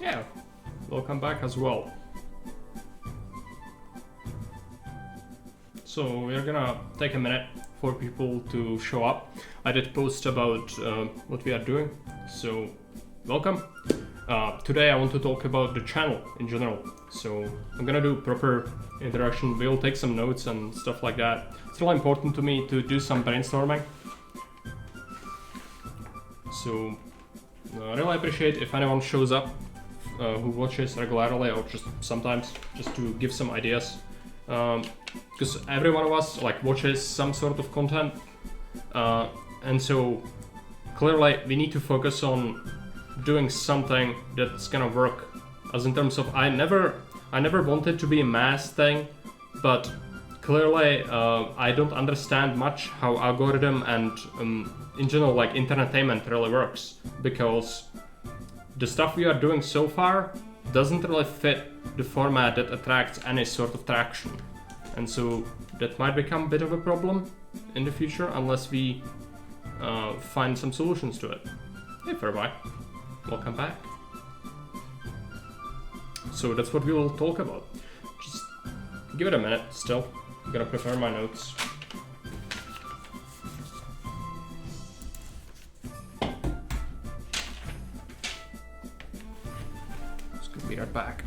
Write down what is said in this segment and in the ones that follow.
Yeah, welcome back as well. So we're gonna take a minute for people to show up. I did post about what we are doing, so welcome. Today I want to talk about the channel in general. So I'm gonna do proper introduction. We'll take some notes and stuff like that. It's really important to me to do some brainstorming. So I really appreciate if anyone shows up who watches regularly or just sometimes just to give some ideas. Because every one of us watches some sort of content, and so clearly we need to focus on doing something that's gonna work. As in terms of I never wanted to be a mass thing, but clearly I don't understand much how algorithm and in general entertainment really works, because the stuff we are doing so far doesn't really fit the format that attracts any sort of traction. And so that might become a bit of a problem in the future unless we find some solutions to it. Hey Fairby, welcome back. So that's what we will talk about. Just give it a minute still. I'm gonna prepare my notes. Just gonna be right back.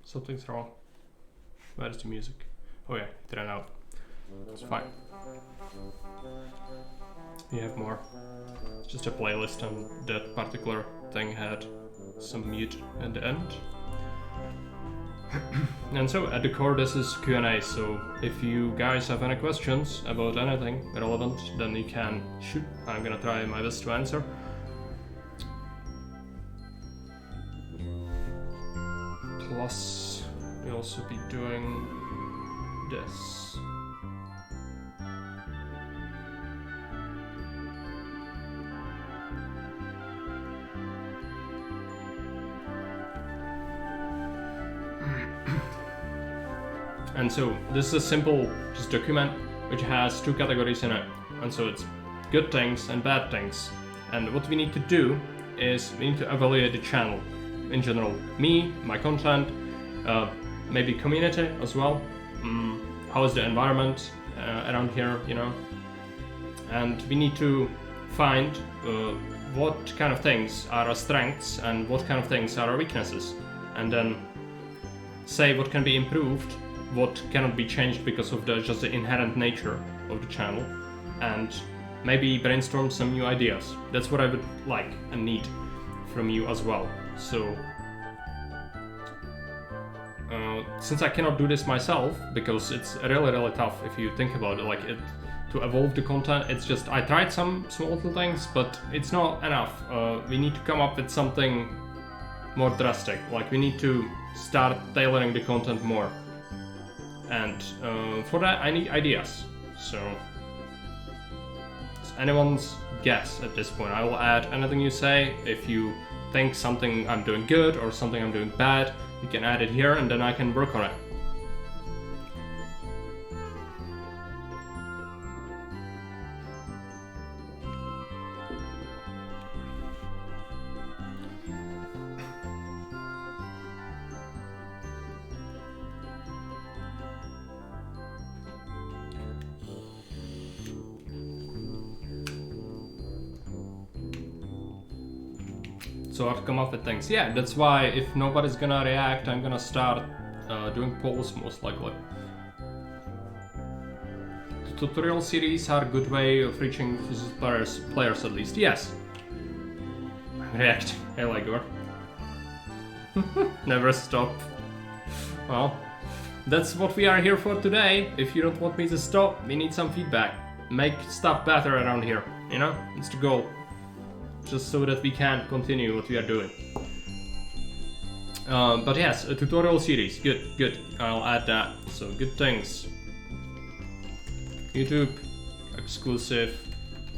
Something's wrong. Where's the music? Oh yeah, it ran out. It's fine. We have more. It's just a playlist and that particular thing had some mute at the end. And so at the core this is Q&A, so if you guys have any questions about anything relevant, then you can shoot. I'm gonna try my best to answer. Plus, we'll also be doing this. And so this is a simple just document which has two categories in it. And so it's good things and bad things. And what we need to do is we need to evaluate the channel in general. Me, my content, maybe community as well. How is the environment around here, you know? And we need to find what kind of things are our strengths and what kind of things are our weaknesses. And then say what can be improved, what cannot be changed because of just the inherent nature of the channel. And maybe brainstorm some new ideas. That's what I would like and need from you as well. So, since I cannot do this myself, because it's really tough if you think about it, to evolve the content, it's just, I tried some small little things, but it's not enough. We need to come up with something more drastic, we need to start tailoring the content more. And for that I need ideas, so it's anyone's guess at this point. I will add anything you say. If you think something I'm doing good or something I'm doing bad, you can add it here and then I can work on it. So I've come up with things. Yeah, that's why if nobody's gonna react, I'm gonna start doing polls most likely. The tutorial series are a good way of reaching players at least. Yes. I'm reacting. Hey, Ligor. Never stop. Well, that's what we are here for today. If you don't want me to stop, we need some feedback. Make stuff better around here, you know? It's the goal. just so that we can continue what we are doing. But yes, a tutorial series, good. I'll add that. So good things. YouTube exclusive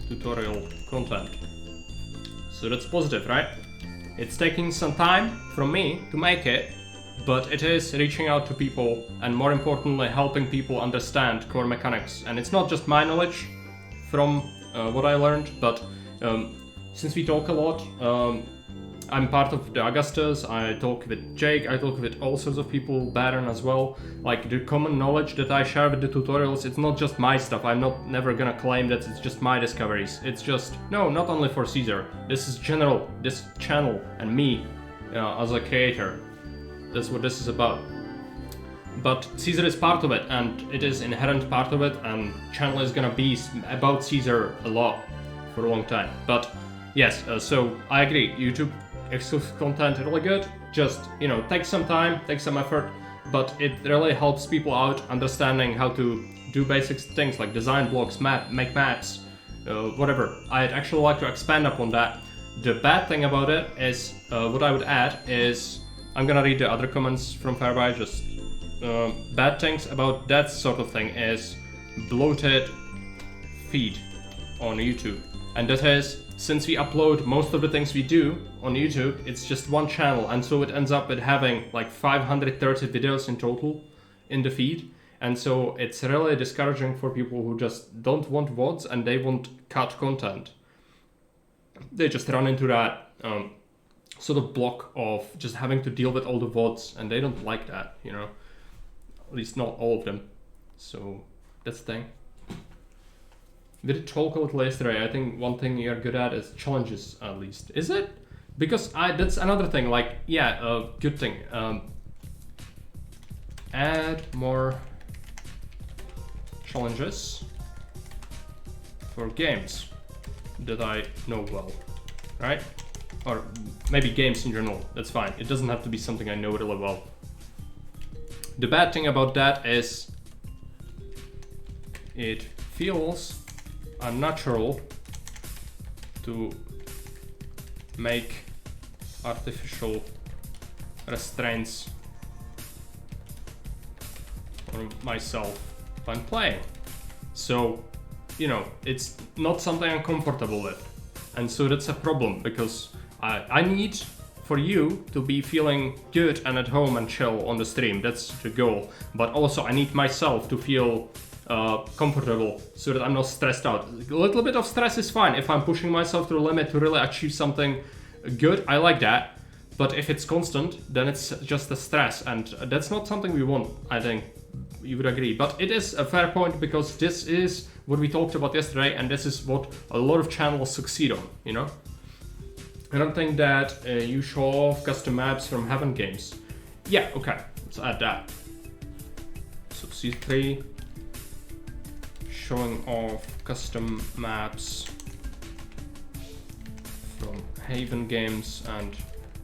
tutorial content. So that's positive, right? It's taking some time from me to make it, but it is reaching out to people and more importantly helping people understand core mechanics. And it's not just my knowledge from what I learned, but since we talk a lot, I'm part of the Augustus, I talk with Jake, I talk with all sorts of people, Baron as well. Like the common knowledge that I share with the tutorials, it's not just my stuff. I'm never gonna claim that it's just my discoveries. It's just, no, not only for Caesar. This is general, this channel and me as a creator. That's what this is about. But Caesar is part of it and it is inherent part of it, and channel is gonna be about Caesar a lot for a long time. But yes, so I agree, YouTube exclusive content really good. Just, you know, take some time, take some effort, but it really helps people out understanding how to do basic things like design blocks, make maps, whatever. I'd actually like to expand upon that. The bad thing about it is, what I would add is, I'm gonna read the other comments from Fairby, just bad things about that sort of thing is bloated feed on YouTube. And that is, since we upload most of the things we do on YouTube, it's just one channel, and so it ends up with having like 530 videos in total in the feed. And so it's really discouraging for people who just don't want VODs and they want cut content. They just run into that sort of block of just having to deal with all the VODs, and they don't like that, you know, at least not all of them. So that's the thing. We did talk a little yesterday. I think one thing you're good at is challenges, at least. Is it? Because that's another thing, like, yeah, good thing. Add more challenges for games that I know well, right? Or maybe games in general, that's fine. It doesn't have to be something I know really well. The bad thing about that is it feels unnatural to make artificial restraints on myself when playing. So, you know, it's not something I'm comfortable with. And so that's a problem, because I need for you to be feeling good and at home and chill on the stream. That's the goal. But also I need myself to feel comfortable so that I'm not stressed out. A little bit of stress is fine if I'm pushing myself to the limit to really achieve something good. I like that. But if it's constant, then it's just a stress, and that's not something we want. I think you would agree. But it is a fair point, because this is what we talked about yesterday, and this is what a lot of channels succeed on, you know? I don't think that you show off custom maps from Heaven Games. Yeah, okay, let's add that. So C3, showing off custom maps from Haven Games and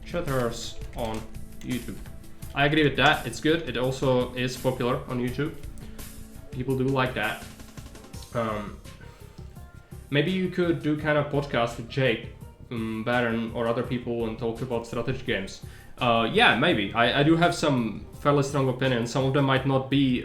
Chatters on YouTube. I agree with that, it's good. It also is popular on YouTube. People do like that. Maybe you could do kind of podcast with Jake, Baron, or other people and talk about strategy games. Yeah, maybe. I do have some fairly strong opinions. Some of them might not be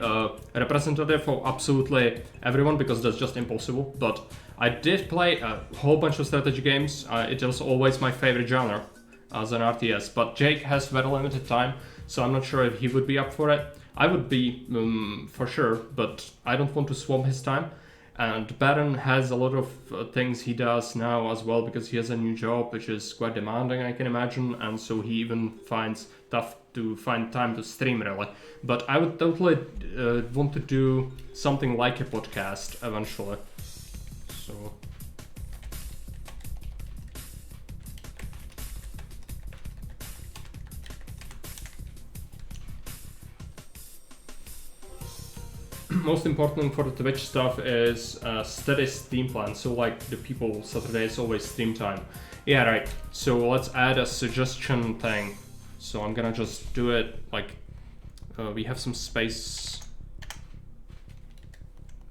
representative of absolutely everyone, because that's just impossible. But I did play a whole bunch of strategy games. It is always my favorite genre as an RTS. But Jake has very limited time, so I'm not sure if he would be up for it. I would be, for sure, but I don't want to swamp his time. And Baron has a lot of things he does now as well, because he has a new job, which is quite demanding, I can imagine. And so he even finds tough to find time to stream, really. But I would totally want to do something like a podcast eventually. So most important for the Twitch stuff is steady stream plan. So like the people, Saturday is always stream time. Yeah, right. So let's add a suggestion thing. So I'm gonna just do it like, we have some space.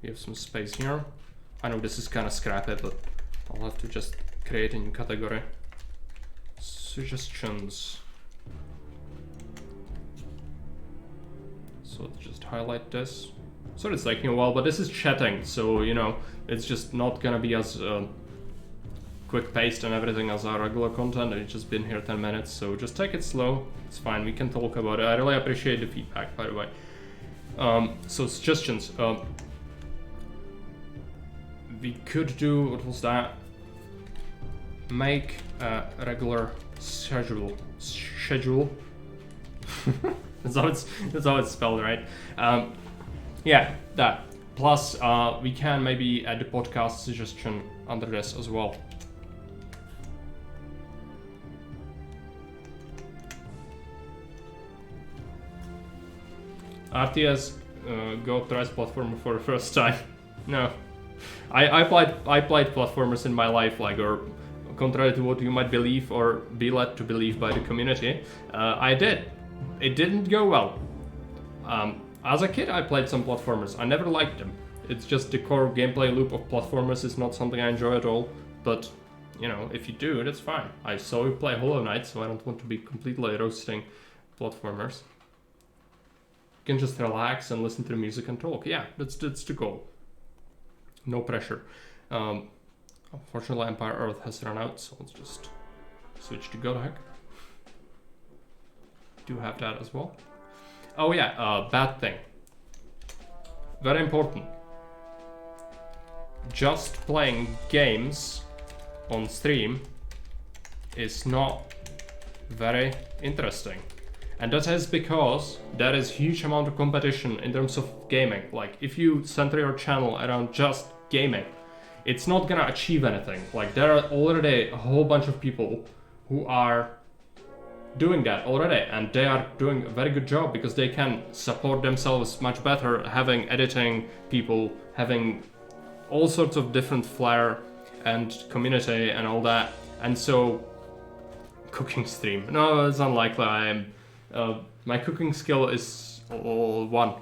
We have some space here. I know this is kind of scrappy, but I'll have to just create a new category. Suggestions. So just highlight this. So it's taking a while, but this is chatting, so you know it's just not gonna be as quick paced and everything as our regular content. It's just been here 10 minutes, so just take it slow. It's fine. We can talk about it. I really appreciate the feedback, by the way. So suggestions. We could do, what was that? Make a regular schedule. that's how it's spelled, right? Yeah, that. Plus, we can maybe add the podcast suggestion under this as well. RTS Go tries platformer for the first time. No, I played platformers in my life, like, or contrary to what you might believe or be led to believe by the community, I did. It didn't go well. As a kid, I played some platformers. I never liked them. It's just the core gameplay loop of platformers is not something I enjoy at all. But, you know, if you do, that's fine. I saw you play Hollow Knight, so I don't want to be completely roasting platformers. You can just relax and listen to the music and talk. Yeah, that's the goal. No pressure. Unfortunately, Empire Earth has run out, so let's just switch to GodHack. Do have that as well. Oh yeah, bad thing. Very important. Just playing games on stream is not very interesting. And that is because there is huge amount of competition in terms of gaming. Like, if you center your channel around just gaming, it's not gonna achieve anything. Like, there are already a whole bunch of people who are doing that already, and they are doing a very good job because they can support themselves much better, having editing people, having all sorts of different flair and community and all that. And so, cooking stream. No, it's unlikely. My cooking skill is 1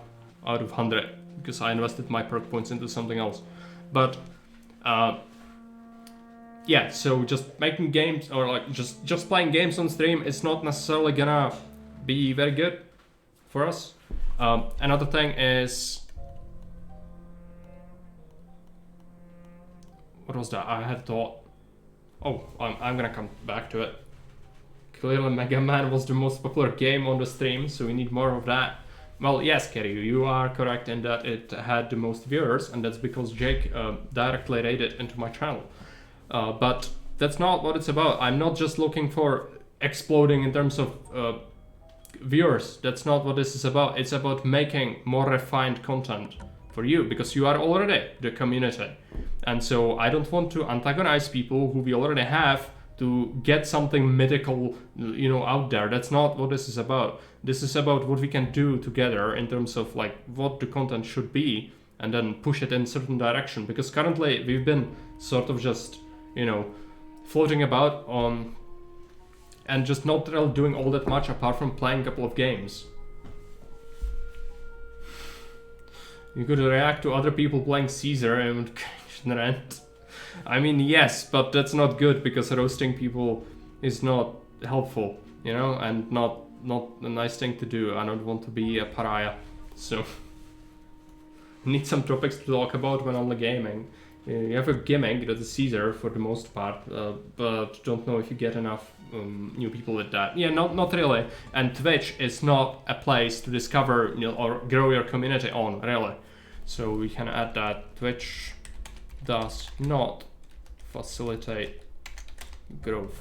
out of 100 because I invested my perk points into something else. But yeah, so just making games or like just playing games on stream is not necessarily gonna be very good for us. Another thing is, what was that? I had thought. Oh, I'm gonna come back to it. Clearly Mega Man was the most popular game on the stream, so we need more of that. Well, yes, Kerry, you are correct in that it had the most viewers, and that's because Jake directly raided into my channel. But that's not what it's about. I'm not just looking for exploding in terms of viewers. That's not what this is about. It's about making more refined content for you, because you are already the community. And so I don't want to antagonize people who we already have to get something mythical, you know, out there. That's not what this is about. This is about what we can do together in terms of like what the content should be, and then push it in a certain direction. Because currently we've been sort of just, you know, floating about on and just not really doing all that much apart from playing a couple of games. You could react to other people playing Caesar and rant. I mean, yes, but that's not good because roasting people is not helpful, you know, and not a nice thing to do. I don't want to be a pariah, so need some topics to talk about when only gaming. You have a gimmick that is Caesar for the most part, but don't know if you get enough new people with that. Yeah, not really. And Twitch is not a place to discover, you know, or grow your community on, really. So we can add that. Twitch does not facilitate growth.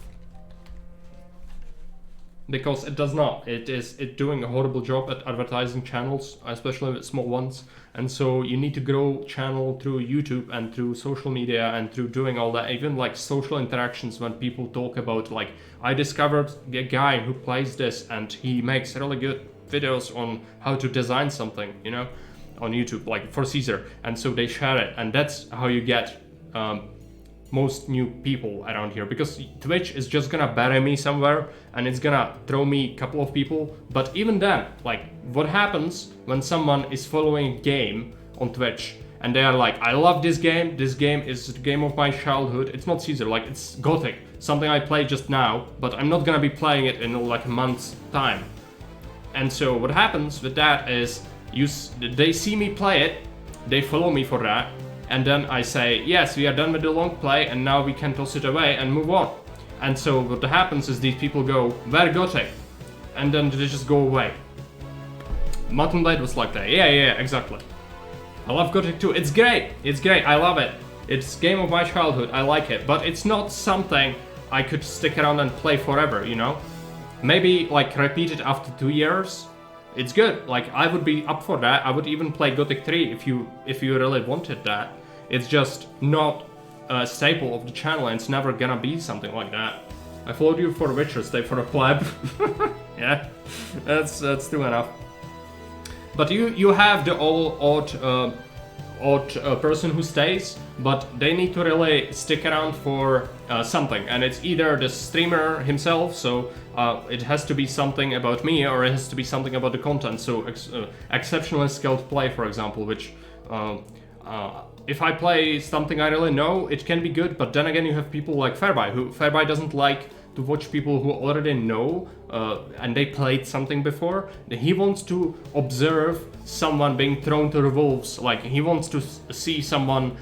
Because it does not. It's doing a horrible job at advertising channels, especially with small ones. And so you need to grow channel through YouTube and through social media and through doing all that. Even like social interactions, when people talk about like, I discovered a guy who plays this and he makes really good videos on how to design something, you know, on YouTube, like for Caesar. And so they share it, and that's how you get most new people around here, because Twitch is just gonna bury me somewhere and it's gonna throw me a couple of people. But even then, like, what happens when someone is following a game on Twitch and they are like, I love this game is the game of my childhood. It's not Caesar, like it's Gothic, something I played just now, but I'm not gonna be playing it in like a month's time. And so what happens with that is they see me play it, they follow me for that, and then I say, yes, we are done with the long play and now we can toss it away and move on. And so what happens is these people go, where Gothic? And then they just go away. Mutton Blade was like that. Yeah, exactly. I love Gothic 2. It's great. I love it. It's game of my childhood. I like it. But it's not something I could stick around and play forever, you know? Maybe like repeat it after 2 years. It's good. Like I would be up for that. I would even play Gothic 3 if you really wanted that. It's just not a staple of the channel, and it's never gonna be something like that. I followed you for Witcher, stay for a pleb. Yeah, that's true enough. But you have the odd person who stays, but they need to really stick around for something, and it's either the streamer himself, so it has to be something about me, or it has to be something about the content. So exceptionally skilled play, for example, which if I play something I really know, it can be good, but then again you have people like Fairby, who Fairby doesn't like to watch people who already know and they played something before. He wants to observe someone being thrown to the wolves, like he wants to see someone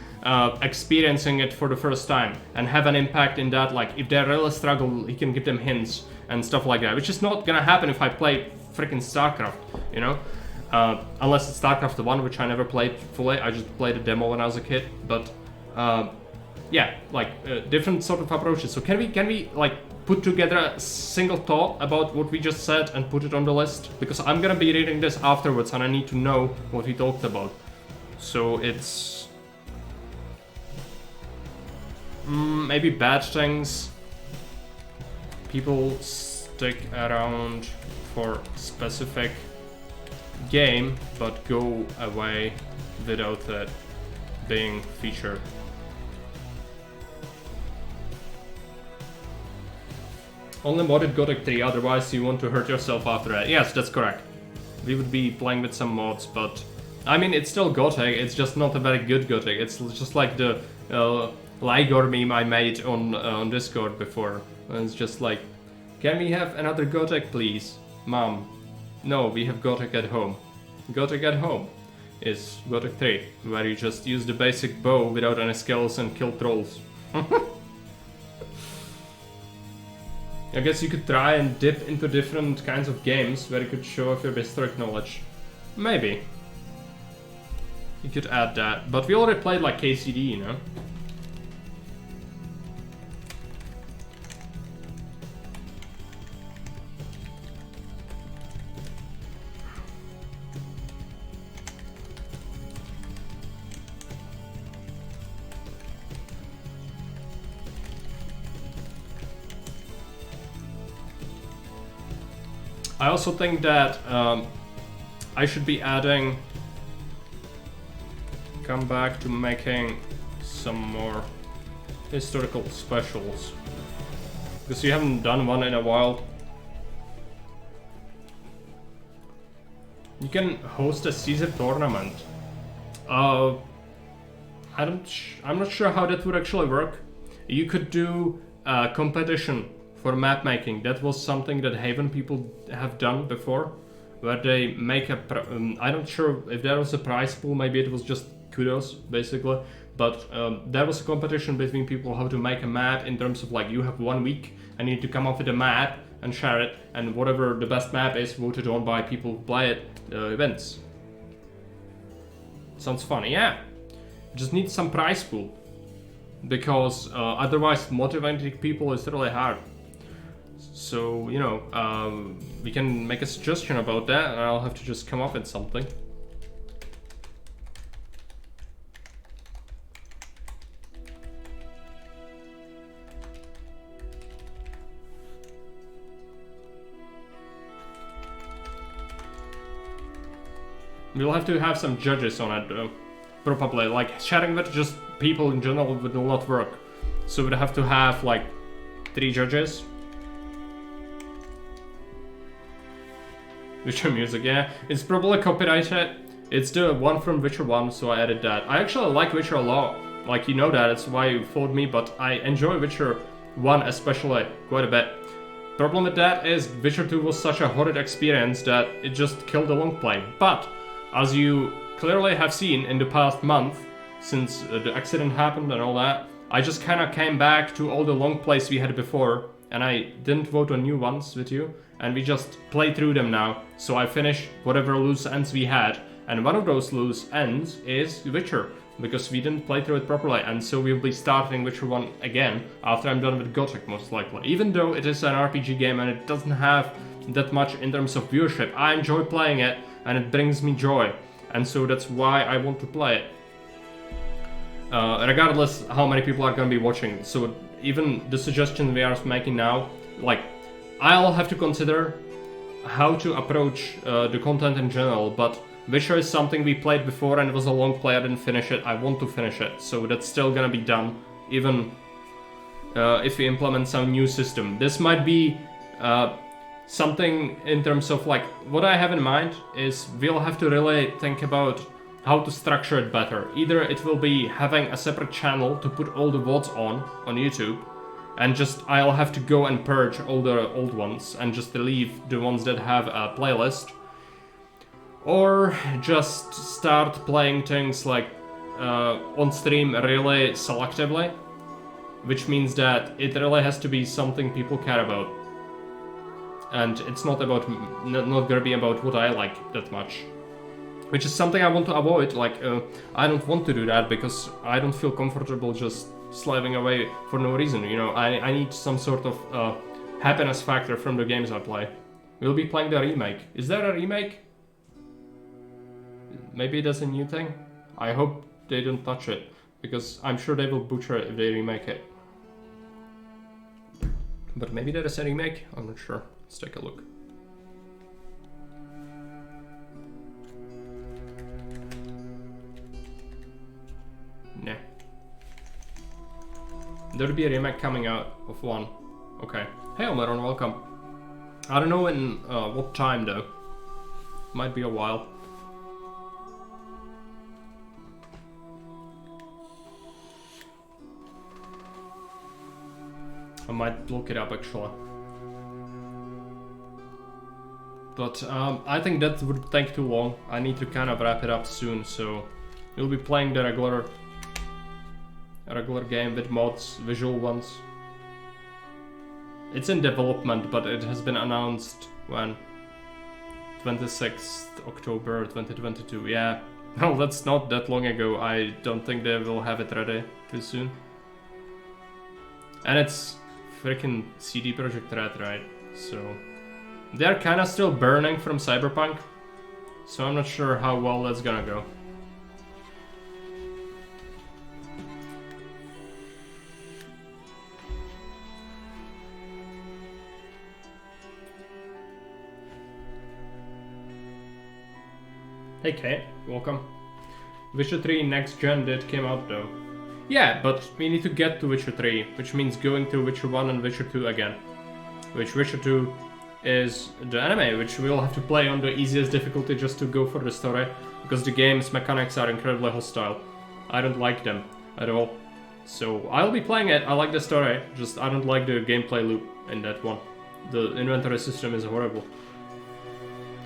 experiencing it for the first time and have an impact in that. Like if they really struggle, he can give them hints and stuff like that, which is not gonna happen if I play freaking StarCraft, you know? Unless it's StarCraft 1, which I never played fully. I just played a demo when I was a kid. But yeah, like different sort of approaches. So can we like put together a single thought about what we just said and put it on the list? Because I'm gonna be reading this afterwards and I need to know what we talked about. So it's maybe bad things. People stick around for specific game but go away without it being featured. Only modded Gothic 3, otherwise you want to hurt yourself after that. Yes, that's correct. We would be playing with some mods, but I mean, it's still Gothic, it's just not a very good Gothic. It's just like the Ligor meme I made on Discord before. And it's just like, can we have another Gothic, please? Mom. No, we have Gothic at home. Gothic at home is Gothic 3, where you just use the basic bow without any skills and kill trolls. I guess you could try and dip into different kinds of games where you could show off your historic knowledge. Maybe. You could add that, but we already played like KCD, you know? I also think that I should be adding, come back to making some more historical specials, because you haven't done one in a while. You can host a Caesar tournament. I'm not sure how that would actually work. You could do a competition for map making. That was something that Haven people have done before, where they make a I'm not sure if there was a prize pool, maybe it was just kudos basically, but there was a competition between people how to make a map, in terms of like you have 1 week and you need to come up with a map and share it, and whatever the best map is voted on by people who play it events. Sounds funny, yeah. Just need some prize pool, because otherwise motivating people is really hard. So, you know, we can make a suggestion about that, and I'll have to just come up with something. We'll have to have some judges on it, probably. Like, sharing with just people in general would not work. So we'd have to have, like, 3 judges. Witcher music, yeah. It's probably copyrighted, It's the one from Witcher 1, so I added that. I actually like Witcher a lot. Like, you know that, it's why you followed me, but I enjoy Witcher 1 especially quite a bit. Problem with that is Witcher 2 was such a horrid experience that it just killed the long play. But, as you clearly have seen in the past month, since the accident happened and all that, I just kinda came back to all the long plays we had before, and I didn't vote on new ones with you, and we just play through them now. So I finish whatever loose ends we had, and one of those loose ends is Witcher, because we didn't play through it properly, and so we'll be starting Witcher 1 again after I'm done with Gothic, most likely. Even though it is an RPG game and it doesn't have that much in terms of viewership, I enjoy playing it, and it brings me joy, and so that's why I want to play it. Regardless how many people are gonna be watching, so even the suggestions we are making now, like, I'll have to consider how to approach the content in general, but Witcher is something we played before and it was a long play, I didn't finish it, I want to finish it, so that's still gonna be done, even if we implement some new system. This might be something in terms of, like, what I have in mind is we'll have to really think about how to structure it better. Either it will be having a separate channel to put all the VODs on YouTube, and just I'll have to go and purge all the old ones and just leave the ones that have a playlist, or just start playing things like on stream really selectively, which means that it really has to be something people care about, and it's not gonna be about what I like that much. Which is something I want to avoid. Like, I don't want to do that because I don't feel comfortable just slaving away for no reason, you know. I need some sort of happiness factor from the games I play. We'll be playing the remake. Is there a remake? Maybe that's a new thing? I hope they don't touch it, because I'm sure they will butcher it if they remake it. But maybe there is a remake? I'm not sure. Let's take a look. Nah. There'll be a remake coming out of 1. Okay. Hey Omeron, welcome. I don't know in what time though. Might be a while. I might look it up actually. But I think that would take too long. I need to kind of wrap it up soon, so we'll be playing the regular game with mods, visual ones. It's in development, but it has been announced when? 26th October 2022, yeah. Well, that's not that long ago. I don't think they will have it ready too soon. And it's freaking CD Projekt Red, right? So they're kinda still burning from Cyberpunk, so I'm not sure how well that's gonna go. Hey Kate, welcome. Witcher 3 Next Gen did came out though. Yeah, but we need to get to Witcher 3, which means going through Witcher 1 and Witcher 2 again. Which Witcher 2 is the anime, which we'll have to play on the easiest difficulty just to go for the story, because the game's mechanics are incredibly hostile. I don't like them at all. So I'll be playing it, I like the story, just I don't like the gameplay loop in that one. The inventory system is horrible.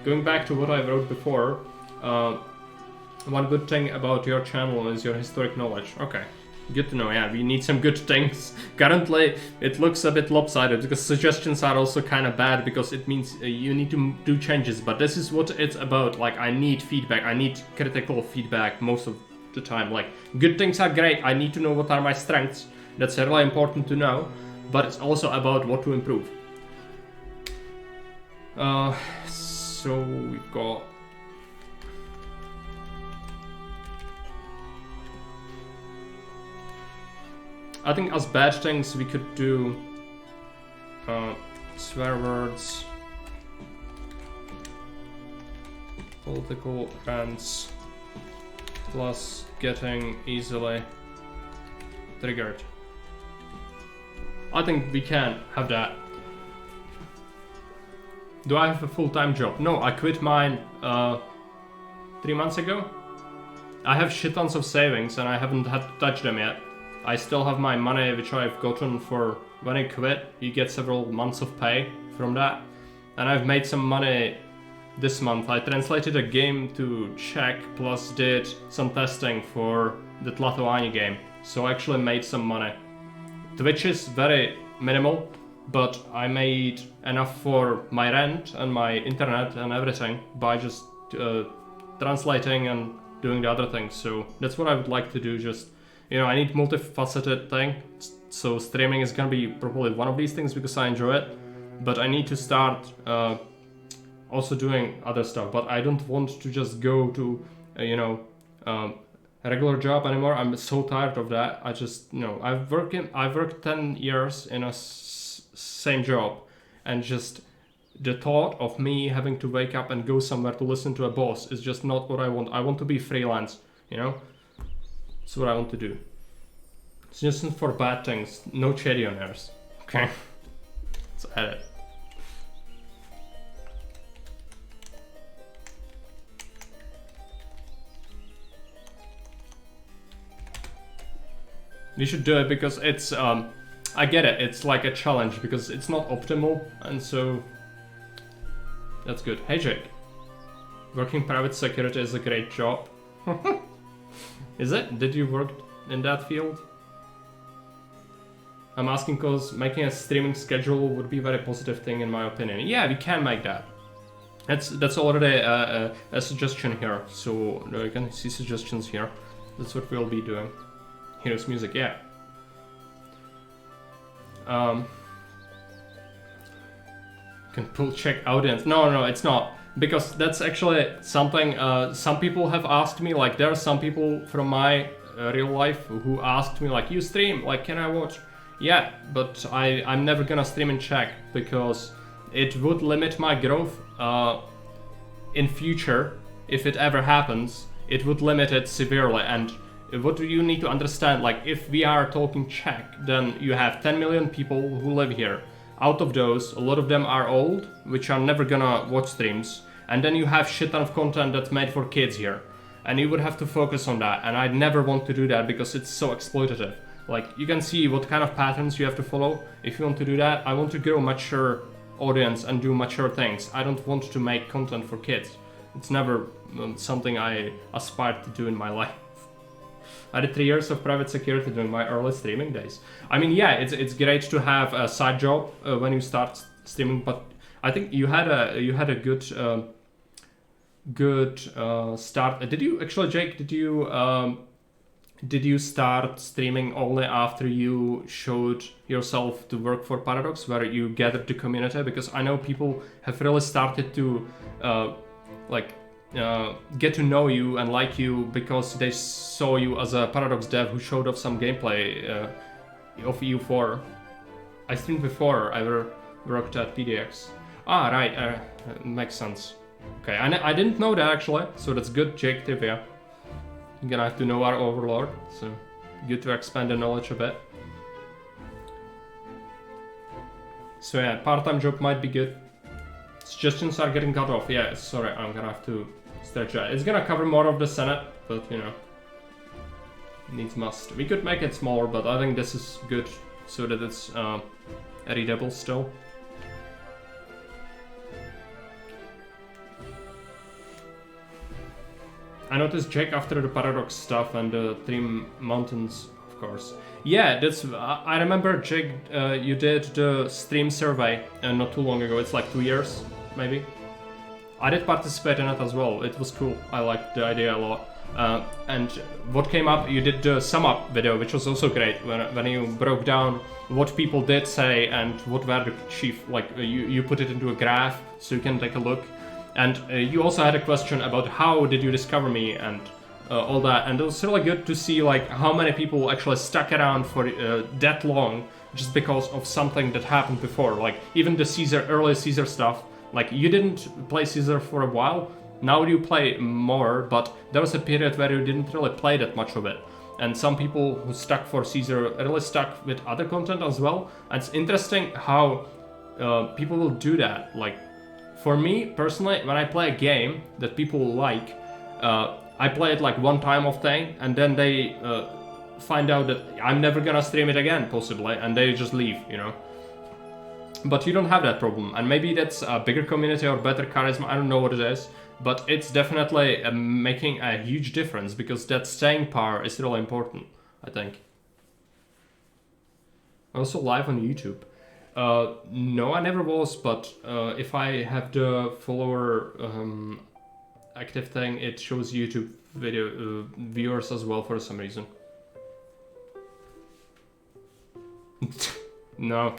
Going back to what I wrote before, one good thing about your channel is your historic knowledge. Okay, good to know. Yeah, we need some good things. Currently, it looks a bit lopsided because suggestions are also kind of bad, because it means you need to do changes. But this is what it's about. Like, I need feedback. I need critical feedback most of the time. Like, good things are great. I need to know what are my strengths. That's really important to know. But it's also about what to improve. So we've got... I think as bad things we could do swear words, political rants, plus getting easily triggered. I think we can have that. Do I have a full-time job? No, I quit mine 3 months ago. I have shit tons of savings and I haven't had to touch them yet. I still have my money which I've gotten for when I quit. You get several months of pay from that. And I've made some money this month. I translated a game to Czech plus did some testing for the Tlatoani game. So I actually made some money. Twitch is very minimal, but I made enough for my rent and my internet and everything by just translating and doing the other things. So that's what I would like to do. Just, you know, I need multifaceted thing. So streaming is gonna be probably one of these things because I enjoy it. But I need to start also doing other stuff. But I don't want to just go to, a regular job anymore. I'm so tired of that. I just, I've worked 10 years in a same job, and just the thought of me having to wake up and go somewhere to listen to a boss is just not what I want. I want to be freelance, That's what I want to do. Suggestions for bad things. No Chedionaires. Okay. Let's edit. You should do it because it's, I get it, it's like a challenge because it's not optimal, and so that's good. Hey Jake, working private security is a great job. Is it? Did you work in that field? I'm asking because making a streaming schedule would be a very positive thing in my opinion. Yeah, we can make that. That's already a suggestion here, so you can see suggestions here. That's what we'll be doing. Heroes music, yeah. Can pull check audience. No, it's not. Because that's actually something some people have asked me. Like, there are some people from my real life who asked me, like, you stream, like, can I watch? Yeah, but I'm never gonna stream in Czech because it would limit my growth in future. If it ever happens, it would limit it severely. And what do you need to understand? Like, if we are talking Czech, then you have 10 million people who live here. Out of those, a lot of them are old, which are never gonna watch streams. And then you have shit ton of content that's made for kids here. And you would have to focus on that. And I'd never want to do that because it's so exploitative. Like, you can see what kind of patterns you have to follow. If you want to do that, I want to grow a mature audience and do mature things. I don't want to make content for kids. It's never something I aspired to do in my life. I did 3 years of private security during my early streaming days. I mean, yeah, it's great to have a side job when you start streaming, but I think you had a good start. Did you actually, Jake? Did you start streaming only after you showed yourself to work for Paradox, where you gathered the community? Because I know people have really started to get to know you and like you because they saw you as a Paradox dev who showed off some gameplay of EU4. I streamed before I worked at PDX. Ah, right, makes sense. Okay, I didn't know that actually, so that's good, Jake trivia. You're gonna have to know our overlord, so good to expand the knowledge a bit. So yeah, part-time job might be good. Suggestions are getting cut off. Yeah, sorry, I'm gonna have to stretch that. It's gonna cover more of the Senate, but needs must. We could make it smaller, but I think this is good so that it's readable still. I noticed Jake after the Paradox stuff and the Three Mountains, of course. Yeah, that's. I remember, Jake, you did the stream survey not too long ago. It's like 2 years, maybe. I did participate in it as well. It was cool. I liked the idea a lot. And what came up, you did the sum up video, which was also great. When you broke down what people did say and what were the chief, like you put it into a graph so you can take a look. And you also had a question about how did you discover me and all that. And it was really good to see like how many people actually stuck around for that long just because of something that happened before. Like even the early Caesar stuff. Like you didn't play Caesar for a while. Now you play more, but there was a period where you didn't really play that much of it. And some people who stuck for Caesar really stuck with other content as well. And it's interesting how people will do that. Like for me personally, when I play a game that people like, I play it like one time of thing, and then they find out that I'm never gonna stream it again, possibly, and they just leave, you know. But you don't have that problem, and maybe that's a bigger community or better charisma, I don't know what it is, but it's definitely making a huge difference, because that staying power is really important, I think. Also live on YouTube. No, I never was, but if I have the follower active thing, it shows YouTube video viewers as well for some reason. No,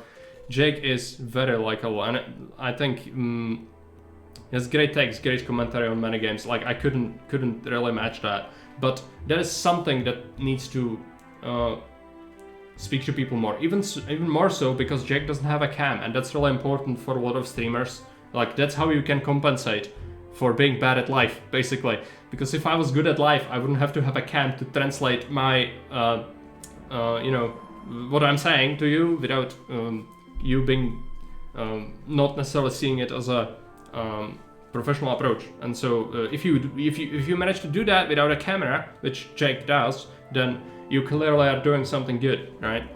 Jake is very likable, and I think he has great takes, great commentary on many games. Like I couldn't really match that, but that is something that needs to speak to people more, even more so because Jake doesn't have a cam, and that's really important for a lot of streamers. Like that's how you can compensate for being bad at life, basically. Because if I was good at life, I wouldn't have to have a cam to translate my, you know, what I'm saying to you without you being not necessarily seeing it as a professional approach. And so if you manage to do that without a camera, which Jake does, then you clearly are doing something good, right?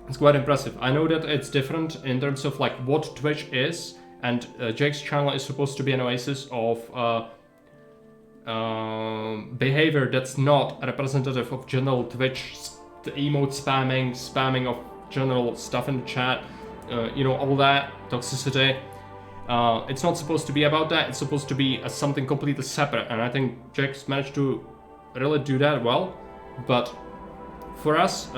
It's quite impressive. I know that it's different in terms of like what Twitch is, and Jake's channel is supposed to be an oasis of behavior that's not representative of general Twitch emote spamming of general stuff in the chat, you know, all that toxicity. It's not supposed to be about that. It's supposed to be something completely separate, and I think Jake's managed to really do that well. But for us,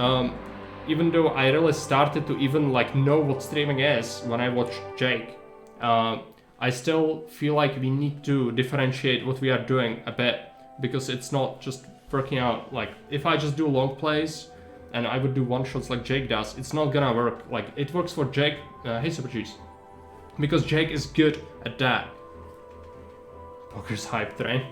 even though I really started to even like know what streaming is when I watched Jake, I still feel like we need to differentiate what we are doing a bit, because it's not just working out. Like if I just do long plays and I would do one shots like Jake does, it's not gonna work. Like it works for Jake, hey Super Cheese, because Jake is good at that. Poker's hype train.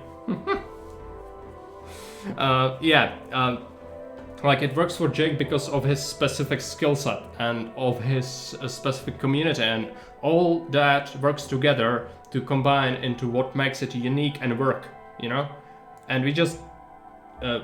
Like it works for Jake because of his specific skill set and of his specific community, and all that works together to combine into what makes it unique and work, you know? And we just,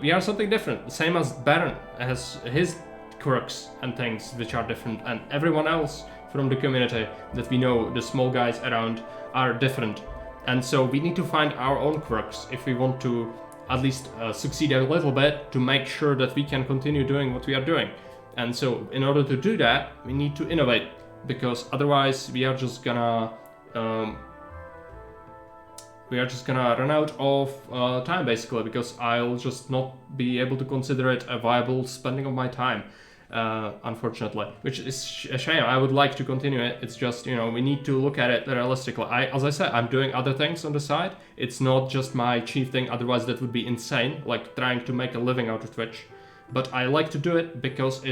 we are something different. Same as Baron has his quirks and things which are different, and everyone else from the community that we know, the small guys around, are different. And so we need to find our own quirks if we want to at least succeed a little bit, to make sure that we can continue doing what we are doing. And so in order to do that, we need to innovate, because otherwise we are just gonna run out of time, basically, because I'll just not be able to consider it a viable spending of my time, unfortunately, which is a shame. I would like to continue it. It's just, you know, we need to look at it realistically. As I said, I'm doing other things on the side. It's not just my chief thing, otherwise that would be insane, like trying to make a living out of Twitch. But I like to do it because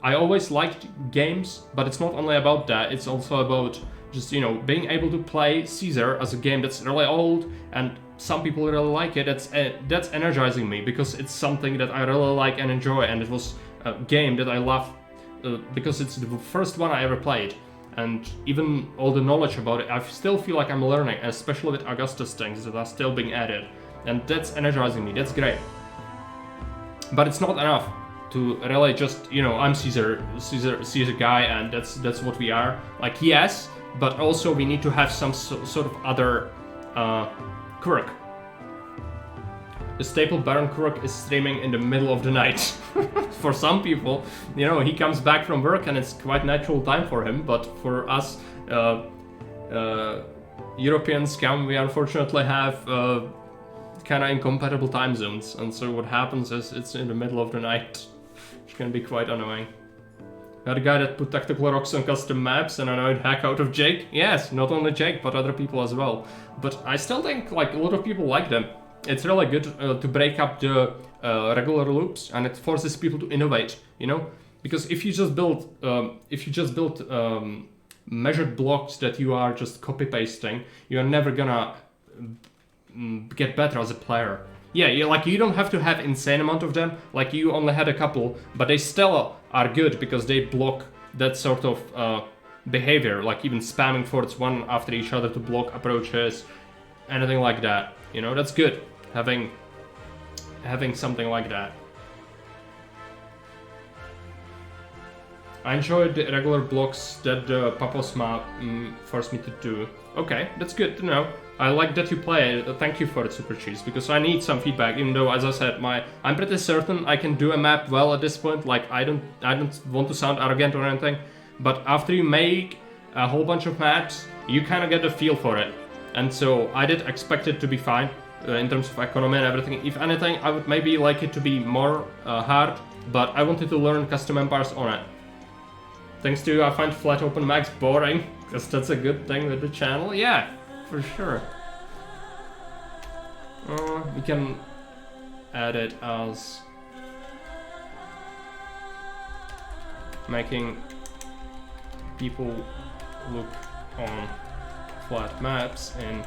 I always liked games, but it's not only about that, it's also about just, you know, being able to play Caesar as a game that's really old, and some people really like it. That's energizing me, because it's something that I really like and enjoy, and it was a game that I love because it's the first one I ever played, and even all the knowledge about it, I still feel like I'm learning, especially with Augustus things that are still being added, and that's energizing me. That's great. But it's not enough to really just, you know, I'm Caesar guy, and that's what we are. Like, yes, but also we need to have some sort of other quirk. The staple Baron quirk is streaming in the middle of the night. For some people, you know, he comes back from work and it's quite natural time for him, but for us European scum, we unfortunately have kind of incompatible time zones, and so what happens is it's in the middle of the night, which can be quite annoying. That guy that put tactical rocks on custom maps and annoyed hack out of Jake? Yes, not only Jake, but other people as well. But I still think like a lot of people like them. It's really good to break up the regular loops, and it forces people to innovate, you know? Because if you just build measured blocks that you are just copy pasting, you are never gonna get better as a player. Yeah, you don't have to have insane amount of them, like you only had a couple, but they still are good because they block that sort of behavior, like even spamming forts one after each other to block approaches, anything like that. You know, that's good, having something like that. I enjoyed the regular blocks that the Papos map forced me to do. Okay, that's good to know. I like that you play it. Thank you for it, Super Cheese, because I need some feedback. Even though, as I said, I'm pretty certain I can do a map well at this point. Like I don't want to sound arrogant or anything, but after you make a whole bunch of maps, you kind of get a feel for it. And so I did expect it to be fine in terms of economy and everything. If anything, I would maybe like it to be more hard, but I wanted to learn custom empires on it. Thanks to you, I find flat open maps boring, because that's a good thing with the channel. Yeah, for sure. We can add it as making people look on flat maps in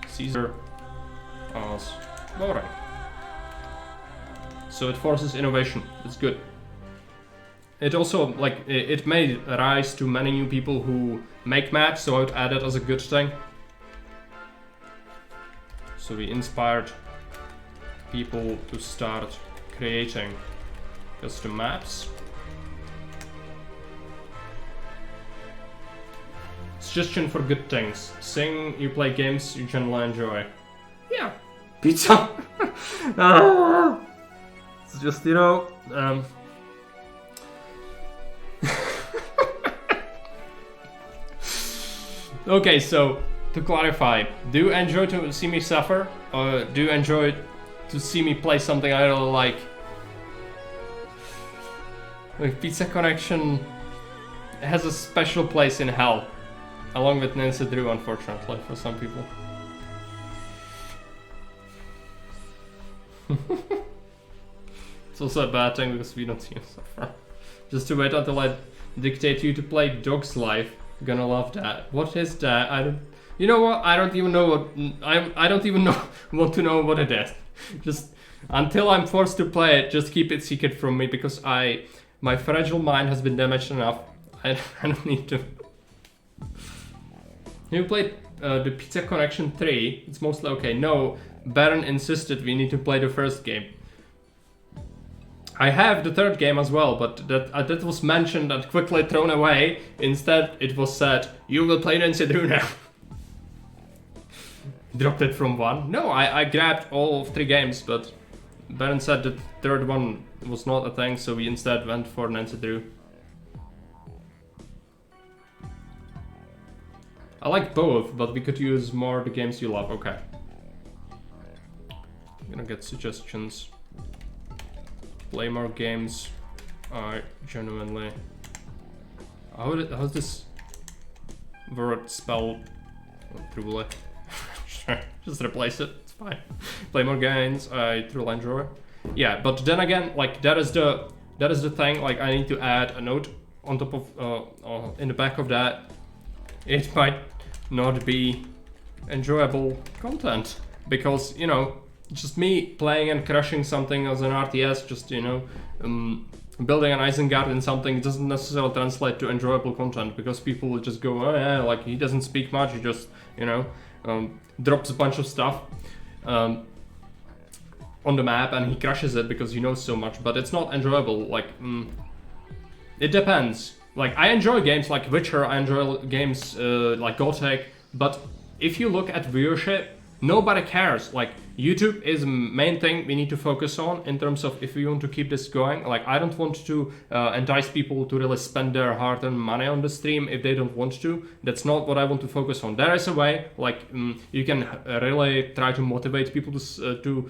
Caesar as boring. So it forces innovation. It's good. It also, like, it may rise to many new people who make maps, so I would add it as a good thing. So we inspired people to start creating custom maps. Suggestion for good things. Sing, you play games you generally enjoy. Yeah. Pizza. It's just, you know, okay, so to clarify, do you enjoy to see me suffer, or do you enjoy to see me play something I really like? Like Pizza Connection has a special place in hell, along with Nancy Drew, unfortunately, for some people. It's also a bad thing because we don't see you suffer. Just to wait until I dictate you to play Dog's Life. Gonna love that. What is that? I don't. You know what? I don't even know what. I don't even know want to know what it is. Just until I'm forced to play it, just keep it secret from me because my fragile mind has been damaged enough. I don't need to. You played the Pizza Connection 3. It's mostly okay. No, Baron insisted we need to play the first game. I have the third game as well, but that was mentioned and quickly thrown away. Instead, it was said, you will play Nancy Drew now. Dropped it from 1. No, I grabbed all 3 games, but Baron said the third one was not a thing, so we instead went for Nancy Drew. I like both, but we could use more the games you love. Okay. I'm gonna get suggestions. Play more games. I genuinely. How's this word spelled? Truly. Sure, just replace it. It's fine. Play more games. I truly enjoy. Yeah, but then again, like that is the thing. Like I need to add a note on top of in the back of that. It might not be enjoyable content because you know. Just me playing and crushing something as an RTS, just, you know, building an Isengard in something doesn't necessarily translate to enjoyable content because people will just go, oh yeah, like he doesn't speak much, he just, you know, drops a bunch of stuff on the map and he crushes it because he knows so much, but it's not enjoyable. Like, it depends. Like, I enjoy games like Witcher, I enjoy games like Gothic, but if you look at viewership, nobody cares. Like, YouTube is the main thing we need to focus on in terms of if we want to keep this going. Like, I don't want to entice people to really spend their hard-earned money on the stream if they don't want to. That's not what I want to focus on. There is a way, like, you can really try to motivate people to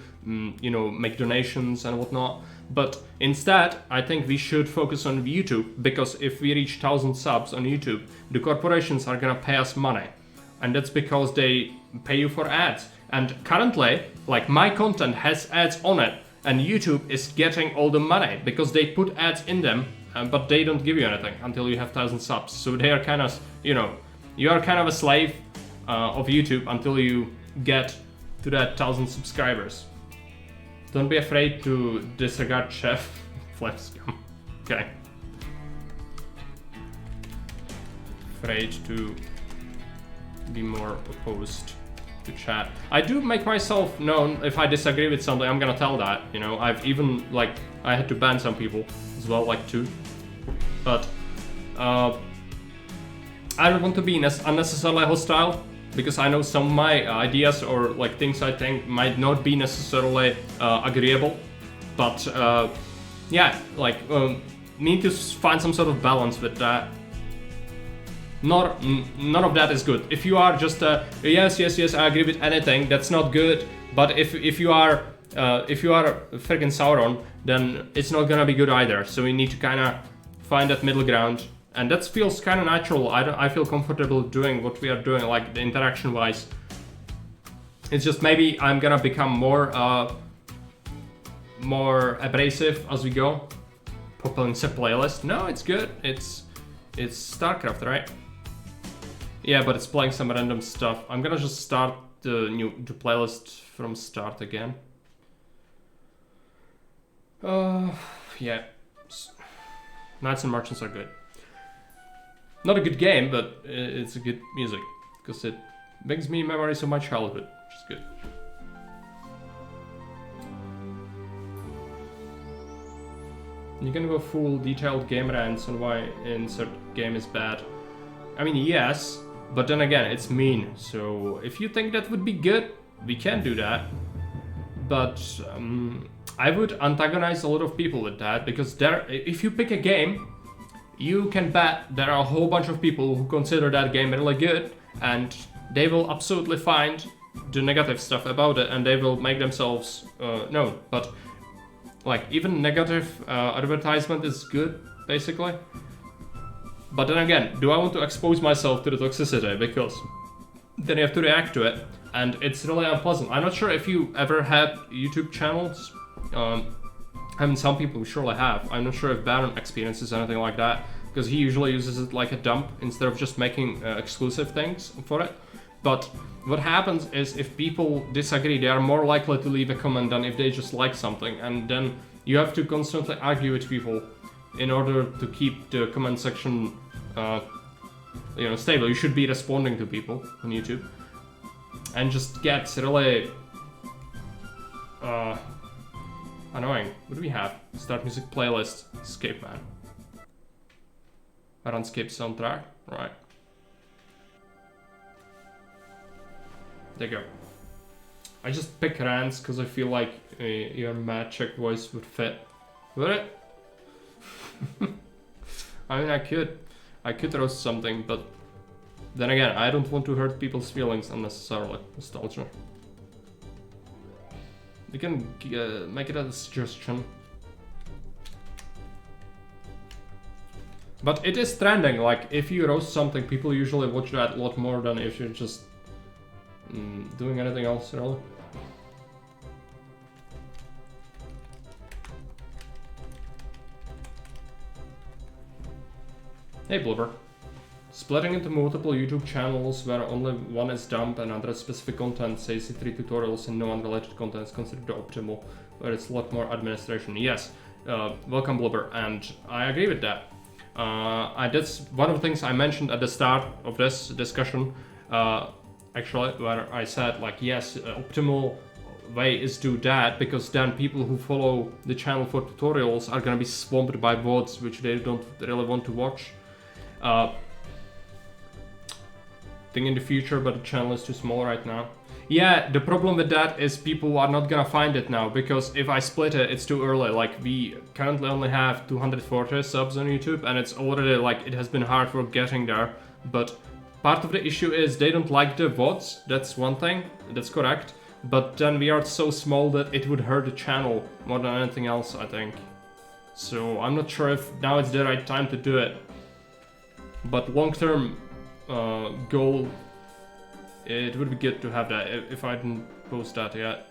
you know, make donations and whatnot. But instead, I think we should focus on YouTube because if we reach 1,000 subs on YouTube, the corporations are gonna pay us money. And that's because they pay you for ads. And currently, like my content has ads on it, and YouTube is getting all the money because they put ads in them, but they don't give you anything until you have 1,000 subs. So they are kind of, you know, you are kind of a slave of YouTube until you get to that 1,000 subscribers. Don't be afraid to disregard Chef Flexcom. Okay. Afraid to be more opposed to chat. I do make myself known if I disagree with something. I'm gonna tell that. You know, I've even like I had to ban some people as well, like 2. But I don't want to be unnecessarily hostile because I know some of my ideas or like things I think might not be necessarily agreeable. But yeah, like need to find some sort of balance with that. None of that is good. If you are just yes, I agree with anything, that's not good. But if you are freaking Sauron, then it's not gonna be good either. So we need to kind of find that middle ground, and that feels kind of natural. I feel comfortable doing what we are doing, like the interaction wise. It's just maybe I'm gonna become more abrasive as we go. Propelling a playlist. No, it's good. It's StarCraft, right? Yeah, but it's playing some random stuff. I'm gonna just start the playlist from start again. Yeah. Knights and Merchants are good. Not a good game, but it's a good music because it brings me memories of my childhood, which is good. You can do a full detailed game rants on why insert game is bad. I mean, yes, but then again, it's mean. So if you think that would be good, we can do that. But I would antagonize a lot of people with that because if you pick a game, you can bet there are a whole bunch of people who consider that game really good, and they will absolutely find the negative stuff about it, and they will make themselves known. But like even negative advertisement is good, basically. But then again, do I want to expose myself to the toxicity? Because then you have to react to it, and it's really unpleasant. I'm not sure if you ever had YouTube channels. I mean, some people surely have. I'm not sure if Baron experiences anything like that, because he usually uses it like a dump instead of just making exclusive things for it. But what happens is if people disagree, they are more likely to leave a comment than if they just like something, and then you have to constantly argue with people in order to keep the comment section stable. You should be responding to people on YouTube, and just gets really annoying. What do we have? Start music playlist. Escape man. Runscape soundtrack. Right. There you go. I just pick rants because I feel like your mad Czech voice would fit. Would it? I mean, I could roast something, but then again, I don't want to hurt people's feelings unnecessarily. Nostalgia. You can make it as a suggestion. But it is trending, like if you roast something, people usually watch that a lot more than if you're just doing anything else, really. Hey Blubber. Splitting into multiple YouTube channels where only one is dump and other specific content, say C3 tutorials and no unrelated content is considered optimal, where it's a lot more administration. Yes, welcome Blubber, and I agree with that. That's one of the things I mentioned at the start of this discussion, actually, where I said like, yes, optimal way is do that, because then people who follow the channel for tutorials are gonna be swamped by VODs, which they don't really want to watch. Think in the future, but the channel is too small right now. Yeah, the problem with that is people are not gonna find it now, because if I split it, it's too early. Like, we currently only have 240 subs on YouTube, and it's already like, it has been hard work getting there. But part of the issue is they don't like the VODs, that's one thing, that's correct. But then we are so small that it would hurt the channel more than anything else, I think. So I'm not sure if now it's the right time to do it. But long-term goal, it would be good to have that if I didn't post that yet.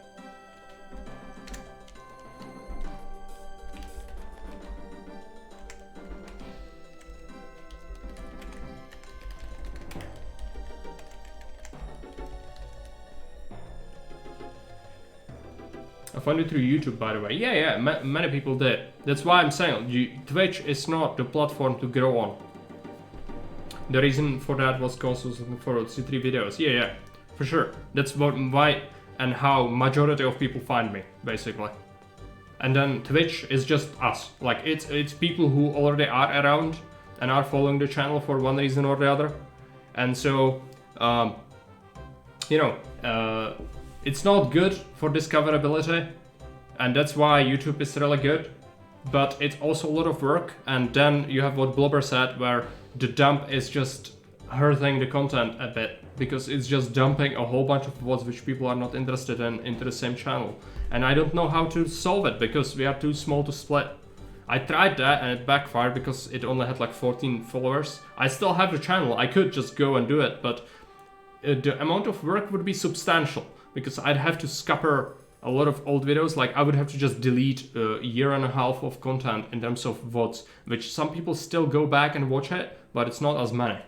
I found it through YouTube, by the way. Yeah, many people did. That's why I'm saying Twitch is not the platform to grow on. The reason for that was because I was looking for C3 videos. Yeah, for sure. That's why and how majority of people find me, basically. And then Twitch is just us. Like it's people who already are around and are following the channel for one reason or the other. And so, it's not good for discoverability, and that's why YouTube is really good. But it's also a lot of work, and then you have what Blobber said, where the dump is just hurting the content a bit, because it's just dumping a whole bunch of VODs which people are not interested in into the same channel. And I don't know how to solve it, because we are too small to split. I tried that and it backfired because it only had like 14 followers. I still have the channel, I could just go and do it, but the amount of work would be substantial, because I'd have to scupper a lot of old videos. Like I would have to just delete a year and a half of content in terms of VODs, which some people still go back and watch it, but it's not as many.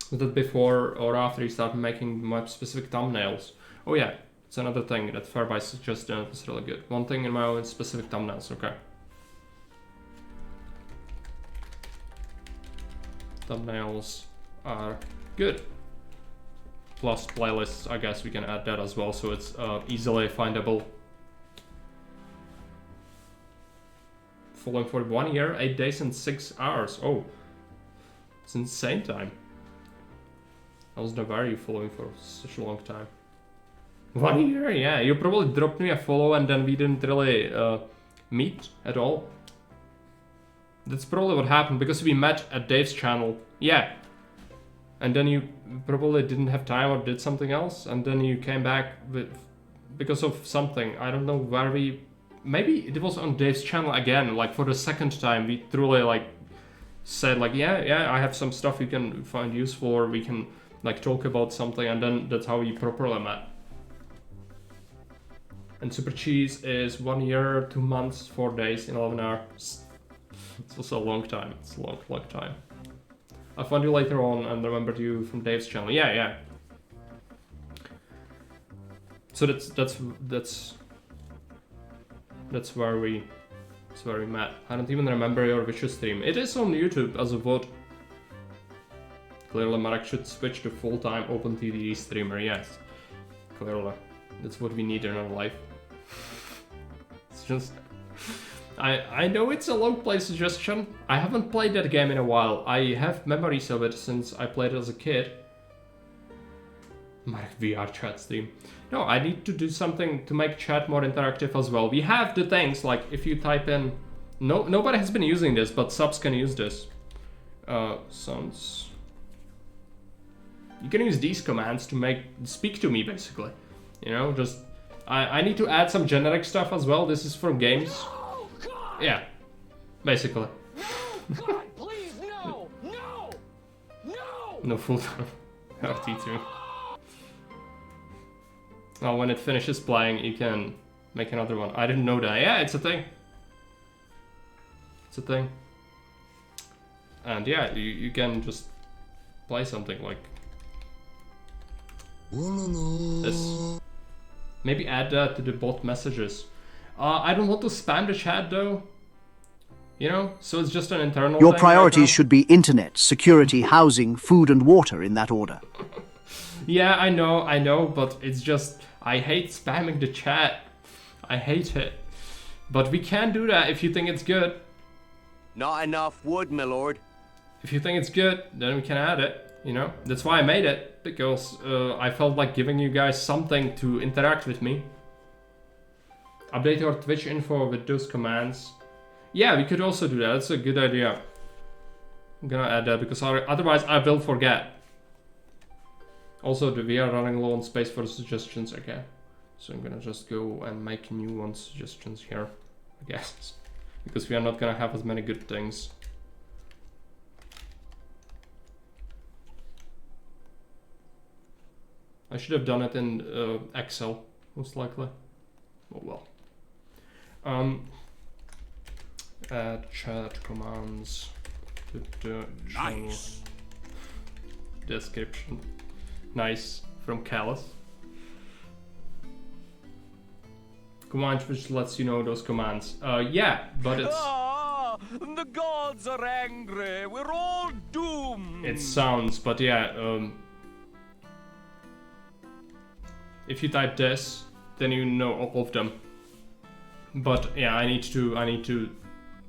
Was that before or after you start making my specific thumbnails? Oh yeah, it's another thing that Fairby suggested and it's really good. One thing in my own specific thumbnails, okay. Thumbnails are good. Plus playlists, I guess we can add that as well, so it's easily findable. Following for 1 year, 8 days and 6 hours. Oh, it's insane time. I was never you following for such a long time. 1 year, yeah. You probably dropped me a follow and then we didn't really meet at all. That's probably what happened, because we met at Dave's channel. Yeah. And then you probably didn't have time or did something else, and then you came back because of something. I don't know where we... Maybe it was on Dave's channel again, like for the second time. We truly like said like, yeah, I have some stuff you can find useful, or we can like talk about something, and then that's how we properly met. And Super Cheese is 1 year, 2 months, 4 days, 11 hours. It's also a long time. It's a long time. I found you later on and remembered you from Dave's channel. Yeah. So that's where we met. I don't even remember your Vicious stream. It is on YouTube as a VOD. Clearly Marek should switch to full-time OpenTDD streamer, yes. Clearly. That's what we need in our life. It's just... I know it's a low play suggestion. I haven't played that game in a while. I have memories of it since I played it as a kid. My VR chat stream. No, I need to do something to make chat more interactive as well. We have the things, like if you type in... Nobody has been using this, but subs can use this. Sounds... You can use these commands to speak to me, basically. You know, just... I need to add some generic stuff as well. This is from games. Yeah, basically. No, God, please, no! No full-time RT2. Now, when it finishes playing, you can make another one. I didn't know that. Yeah, it's a thing. It's a thing. And yeah, you can just play something like this. Maybe add that to the bot messages. I don't want to spam the chat though. You know, so it's just an internal Your thing priorities right should be internet, security, housing, food and water in that order. Yeah, I know, but it's just, I hate spamming the chat. I hate it. But we can do that if you think it's good. Not enough wood, my lord. If you think it's good, then we can add it, you know? That's why I made it, because I felt like giving you guys something to interact with me. Update your Twitch info with those commands. Yeah, we could also do that. That's a good idea. I'm gonna add that because otherwise I will forget. Also, we are running low on space for suggestions. Okay, so I'm gonna just go and make new one suggestions here, I guess, because we are not gonna have as many good things. I should have done it in Excel, most likely. Oh well. Add chat commands to the channel description. Nice, from Callus. Command which lets you know those commands. Yeah, but it's... Ah, the gods are angry. We're all doomed. It sounds, but yeah, if you type this, then you know all of them. But yeah, I need to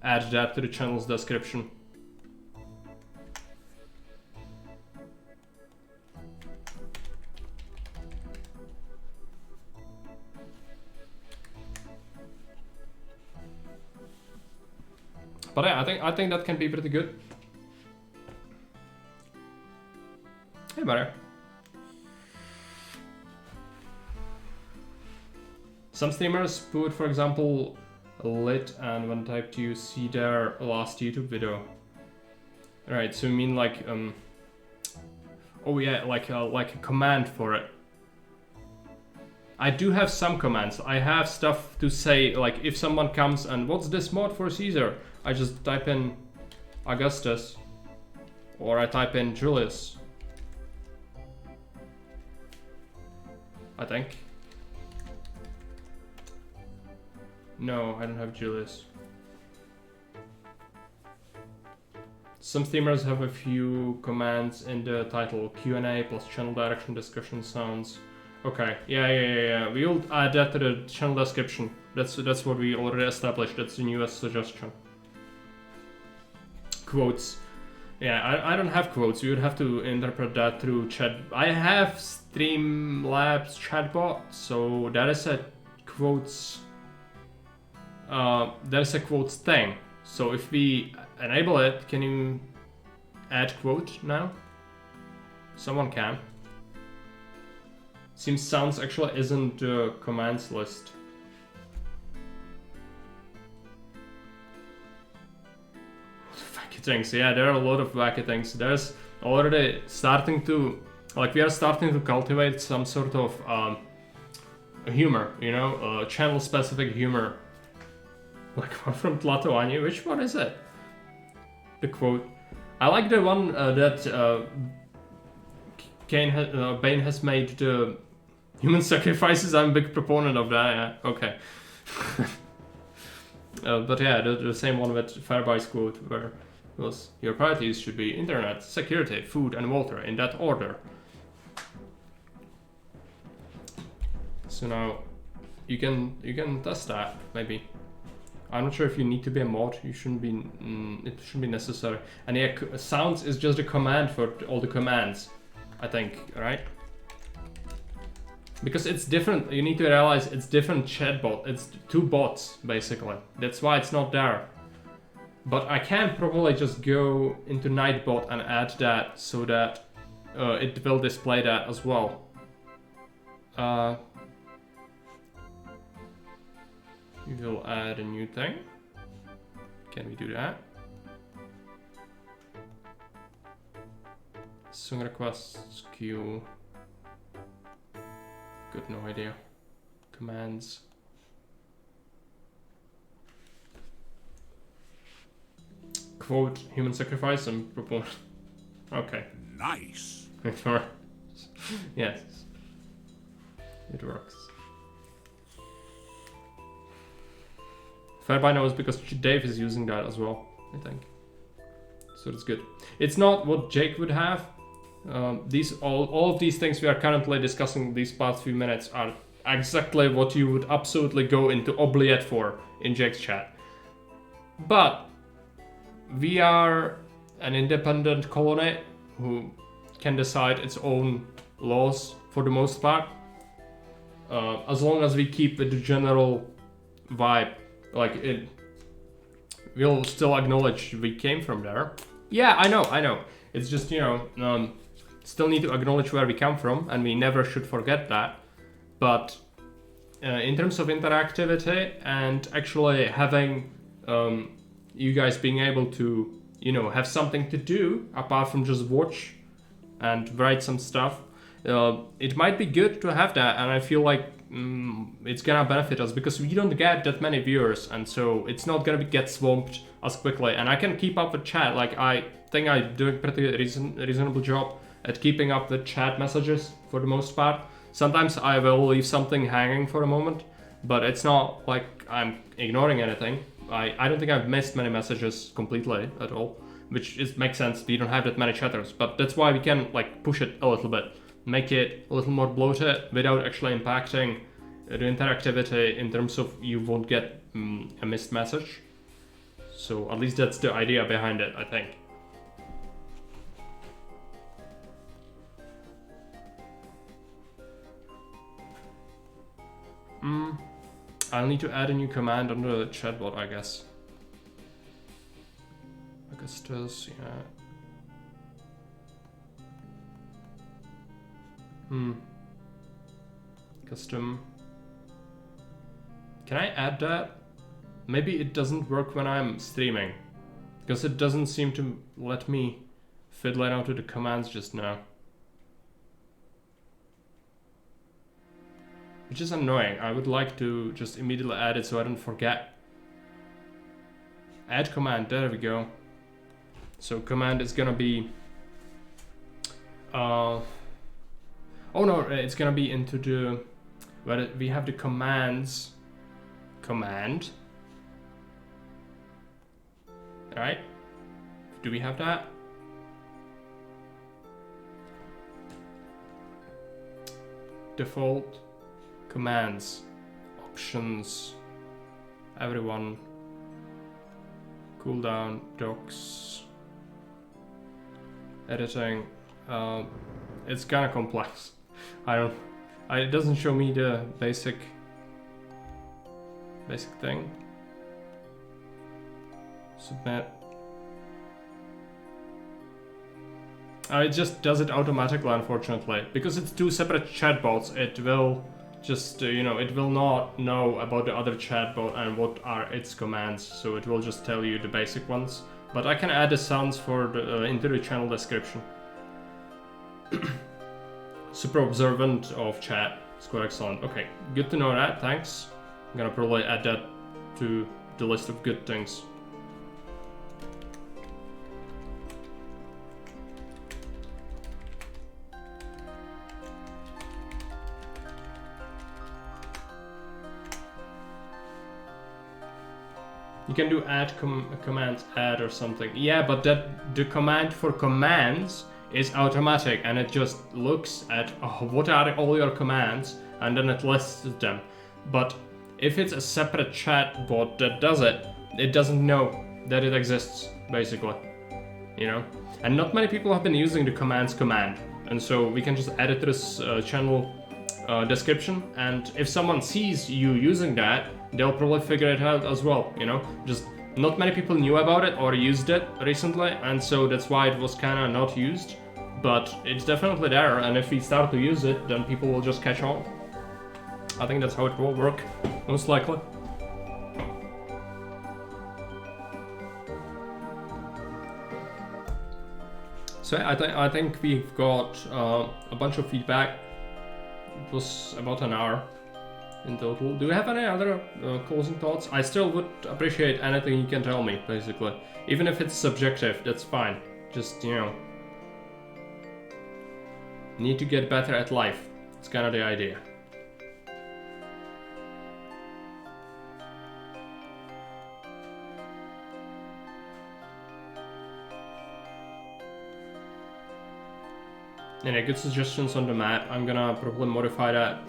add that to the channel's description. But yeah, I think that can be pretty good. Hey, better. Some streamers put, for example, lit, and when typed you see their last YouTube video. Right, so you mean like oh yeah, like a command for it. I do have some commands. I have stuff to say, like if someone comes and what's this mod for Caesar? I just type in Augustus, or I type in Julius. I think. No, I don't have Julius. Some streamers have a few commands in the title. Q&A plus channel direction discussion sounds. Okay, yeah. We'll add that to the channel description. That's what we already established. That's the newest suggestion. Quotes. Yeah, I don't have quotes. You would have to interpret that through chat. I have Streamlabs chatbot, so that is a quotes. There's a quotes thing. So if we enable it, can you add quote now? Someone can. Seems sounds actually isn't the commands list. Wacky things, yeah, there are a lot of wacky things. There's already starting to, like, we are starting to cultivate some sort of humor, you know, channel specific humor. Like one from Tlatoani, which one is it? The quote. I like the one that Bane has made, the human sacrifices. I'm a big proponent of that, yeah. Okay. But yeah, the same one with Fairby's quote, where it was, your priorities should be internet, security, food, and water, in that order. So now, you can test that, maybe. I'm not sure if you need to be a mod. You shouldn't be. It shouldn't be necessary. And yeah, sounds is just a command for all the commands, I think, right? Because it's different. You need to realize it's different chatbot. It's two bots basically. That's why it's not there. But I can probably just go into Nightbot and add that so that it will display that as well. We will add a new thing. Can we do that? Song requests queue. Good, no idea. Commands. Quote, human sacrifice and propose. Okay. Nice. Yes. It works. Fairby knows because Dave is using that as well, I think. So it's good. It's not what Jake would have. All of these things we are currently discussing these past few minutes are exactly what you would absolutely go into Oubliette for in Jake's chat. But we are an independent colony who can decide its own laws for the most part, as long as we keep with the general vibe. Like, it we'll still acknowledge we came from there. Yeah, I know. It's just, you know, still need to acknowledge where we come from, and we never should forget that. But in terms of interactivity and actually having you guys being able to, you know, have something to do apart from just watch and write some stuff, it might be good to have that, and I feel like it's gonna benefit us because we don't get that many viewers, and so it's not gonna get swamped as quickly, and I can keep up with chat. Like, I think I'm doing pretty reasonable job at keeping up with chat messages for the most part. Sometimes I will leave something hanging for a moment, but it's not like I'm ignoring anything. I don't think I've missed many messages completely at all, which makes sense. We don't have that many chatters, but that's why we can like push it a little bit. make it a little more bloated without actually impacting the interactivity in terms of you won't get a missed message. So at least that's the idea behind it, I think. I'll need to add a new command under the chatbot, I guess. Augustus, yeah. Custom. Can I add that? Maybe it doesn't work when I'm streaming, because it doesn't seem to let me fiddle around with the commands just now. Which is annoying. I would like to just immediately add it so I don't forget. Add command, there we go. So command is gonna be... oh no, it's gonna be into the... where we have the commands... command. Alright. Do we have that? Default. Commands, options, everyone, cooldown, docs, editing. It's kind of complex. It doesn't show me the basic thing. Submit. It just does it automatically, unfortunately, because it's two separate chatbots. It will just, it will not know about the other chatbot and what are its commands, so it will just tell you the basic ones. But I can add the sounds for the into the channel description. Super observant of chat. It's quite excellent. Okay, good to know that, thanks. I'm gonna probably add that to the list of good things. You can do add commands add or something. Yeah, but the command for commands is automatic, and it just looks at what are all your commands and then it lists them. But if it's a separate chat bot that does it, it doesn't know that it exists, basically. And not many people have been using the commands command, and so we can just add it to this channel description, and if someone sees you using that, they'll probably figure it out as well, just not many people knew about it or used it recently, and so that's why it was kind of not used, but it's definitely there, and if we start to use it, then people will just catch on. I think that's how it will work, most likely. So I think we've got a bunch of feedback. It was about an hour in total. Do you have any other closing thoughts? I still would appreciate anything you can tell me, basically. Even if it's subjective, that's fine. Just, need to get better at life. It's kind of the idea. Any good suggestions on the map? I'm gonna probably modify that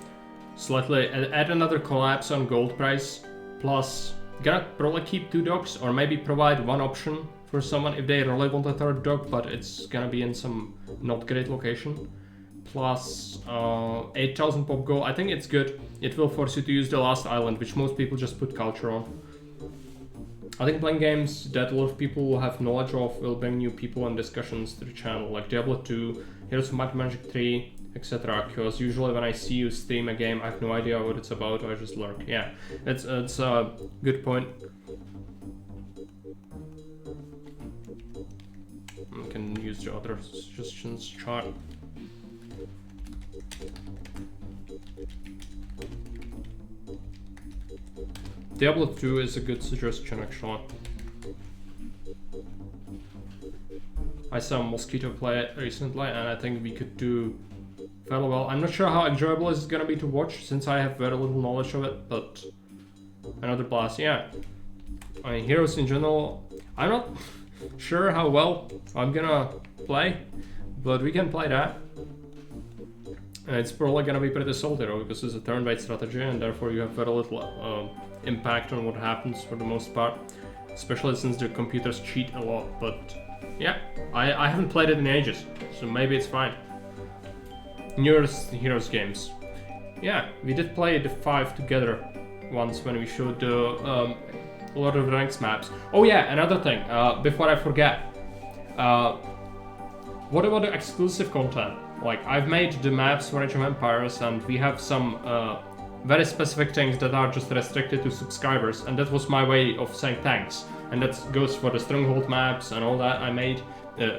slightly. Add another collapse on gold price. Plus, gonna probably keep 2 docks, or maybe provide one option for someone if they really want a 3rd dock, but it's gonna be in some not great location. Plus 8,000 pop gold. I think it's good. It will force you to use the last island, which most people just put culture on. I think playing games that a lot of people have knowledge of will bring new people and discussions to the channel, like Diablo 2, Heroes of Might and Magic 3, etc. Because usually when I see you stream a game, I have no idea what it's about, I just lurk. Yeah, it's a good point. I can use the other suggestions chart. Diablo 2 is a good suggestion, actually. I saw Mosquito play it recently, and I think we could do fairly well. I'm not sure how enjoyable it's gonna be to watch, since I have very little knowledge of it, but another blast, yeah. I mean, Heroes in general, I'm not sure how well I'm gonna play, but we can play that. It's probably gonna be pretty salty though, because it's a turn-based strategy and therefore you have very little impact on what happens for the most part. Especially since the computers cheat a lot, but yeah, I haven't played it in ages, so maybe it's fine. Newest Heroes games. Yeah, we did play the 5 together once when we showed the Lord of the Rings maps. Oh yeah, another thing, before I forget. What about the exclusive content? Like, I've made the maps for Age of Empires and we have some very specific things that are just restricted to subscribers, and that was my way of saying thanks. And that goes for the Stronghold maps and all that I made.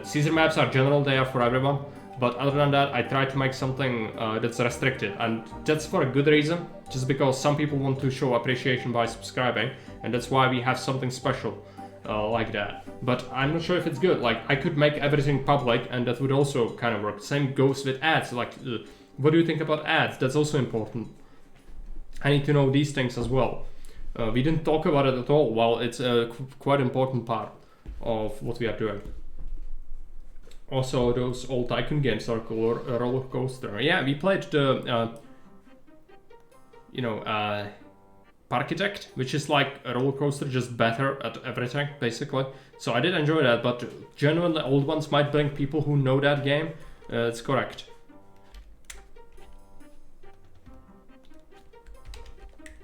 Caesar maps are general, they are for everyone. But other than that, I try to make something that's restricted, and that's for a good reason, just because some people want to show appreciation by subscribing, and that's why we have something special like that. But I'm not sure if it's good. Like, I could make everything public, and that would also kind of work. Same goes with ads. Like, what do you think about ads? That's also important. I need to know these things as well. We didn't talk about it at all. Well, it's a quite important part of what we are doing. Also, those old Tycoon games are cool. Roller Coaster. Yeah, we played the, Parkitect, which is like a roller coaster, just better at everything, basically. So I did enjoy that, but genuinely old ones might bring people who know that game. It's correct.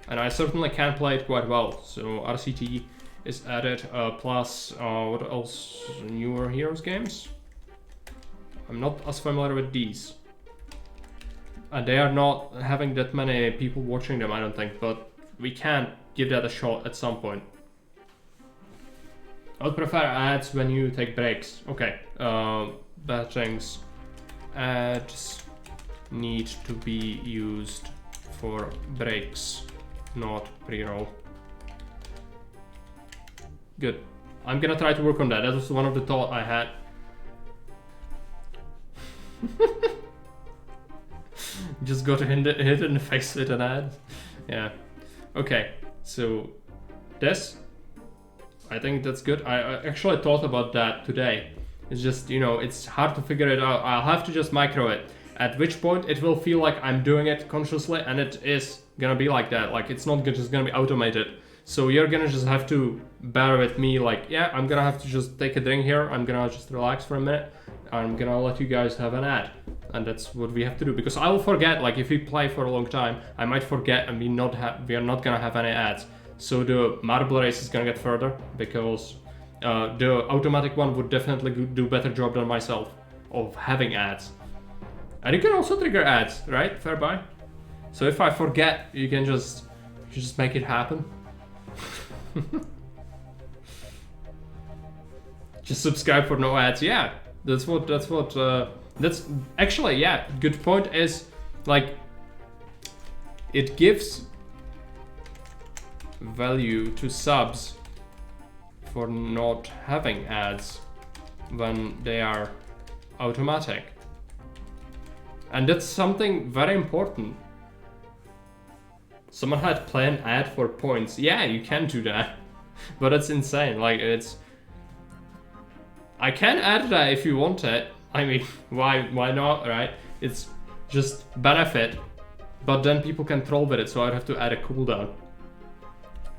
And I certainly can play it quite well. So RCT is added, plus what else? Newer Heroes games? I'm not as familiar with these. And they are not having that many people watching them, I don't think, but we can give that a shot at some point. I would prefer ads when you take breaks. Okay, bad things. Ads need to be used for breaks, not pre-roll. Good. I'm gonna try to work on that. That was one of the thoughts I had. Just got hit in the face with an ad. Yeah. Okay, so this, I think that's good. I actually thought about that today. It's just, you know, it's hard to figure it out. I'll have to just micro it. At which point it will feel like I'm doing it consciously, and it is gonna be like that. Like, it's not just gonna be automated. So you're gonna just have to bear with me. Like, yeah, I'm gonna have to just take a drink here. I'm gonna just relax for a minute. I'm gonna let you guys have an ad, and that's what we have to do, because I will forget. Like, if we play for a long time, I might forget, and we are not gonna have any ads. So the marble race is gonna get further, because the automatic one would definitely do better job than myself of having ads. And you can also trigger ads, right? Fair buy. So if I forget, you can just make it happen. Just subscribe for no ads. Yeah. That's actually, yeah, good point is, like, it gives value to subs for not having ads when they are automatic. And that's something very important. Someone had planned ad for points. Yeah, you can do that. But it's insane. Like, I can add that if you want it. I mean, why not, right? It's just benefit, but then people can troll with it, so I'd have to add a cooldown.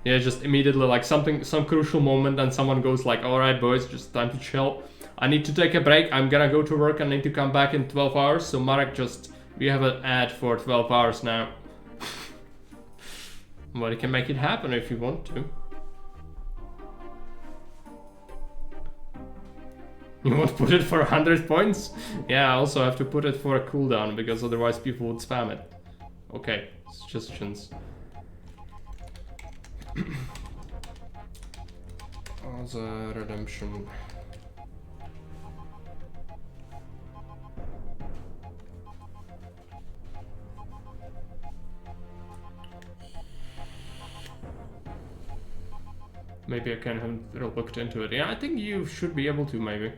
Yeah, just immediately, like, some crucial moment, and someone goes like, alright boys, just time to chill. I need to take a break, I'm gonna go to work and need to come back in 12 hours, so Marek, we have an ad for 12 hours now. Well, you can make it happen if you want to. You want to put it for 100 points? Yeah, I also have to put it for a cooldown, because otherwise people would spam it. Okay, suggestions. Other redemption. Maybe I can have looked into it. Yeah, I think you should be able to, maybe.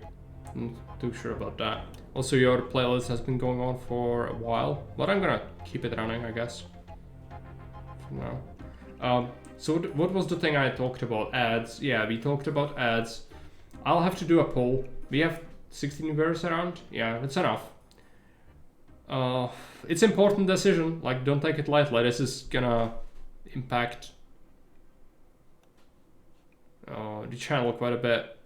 I'm not too sure about that. Also, your playlist has been going on for a while, but I'm gonna keep it running, I guess, for now. So what was the thing I talked about? Ads. Yeah, we talked about ads. I'll have to do a poll. We have 16 viewers around. Yeah, that's enough. It's important decision. Like, don't take it lightly. This is gonna impact the channel quite a bit.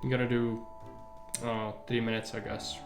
I'm gonna do 3 minutes, I guess.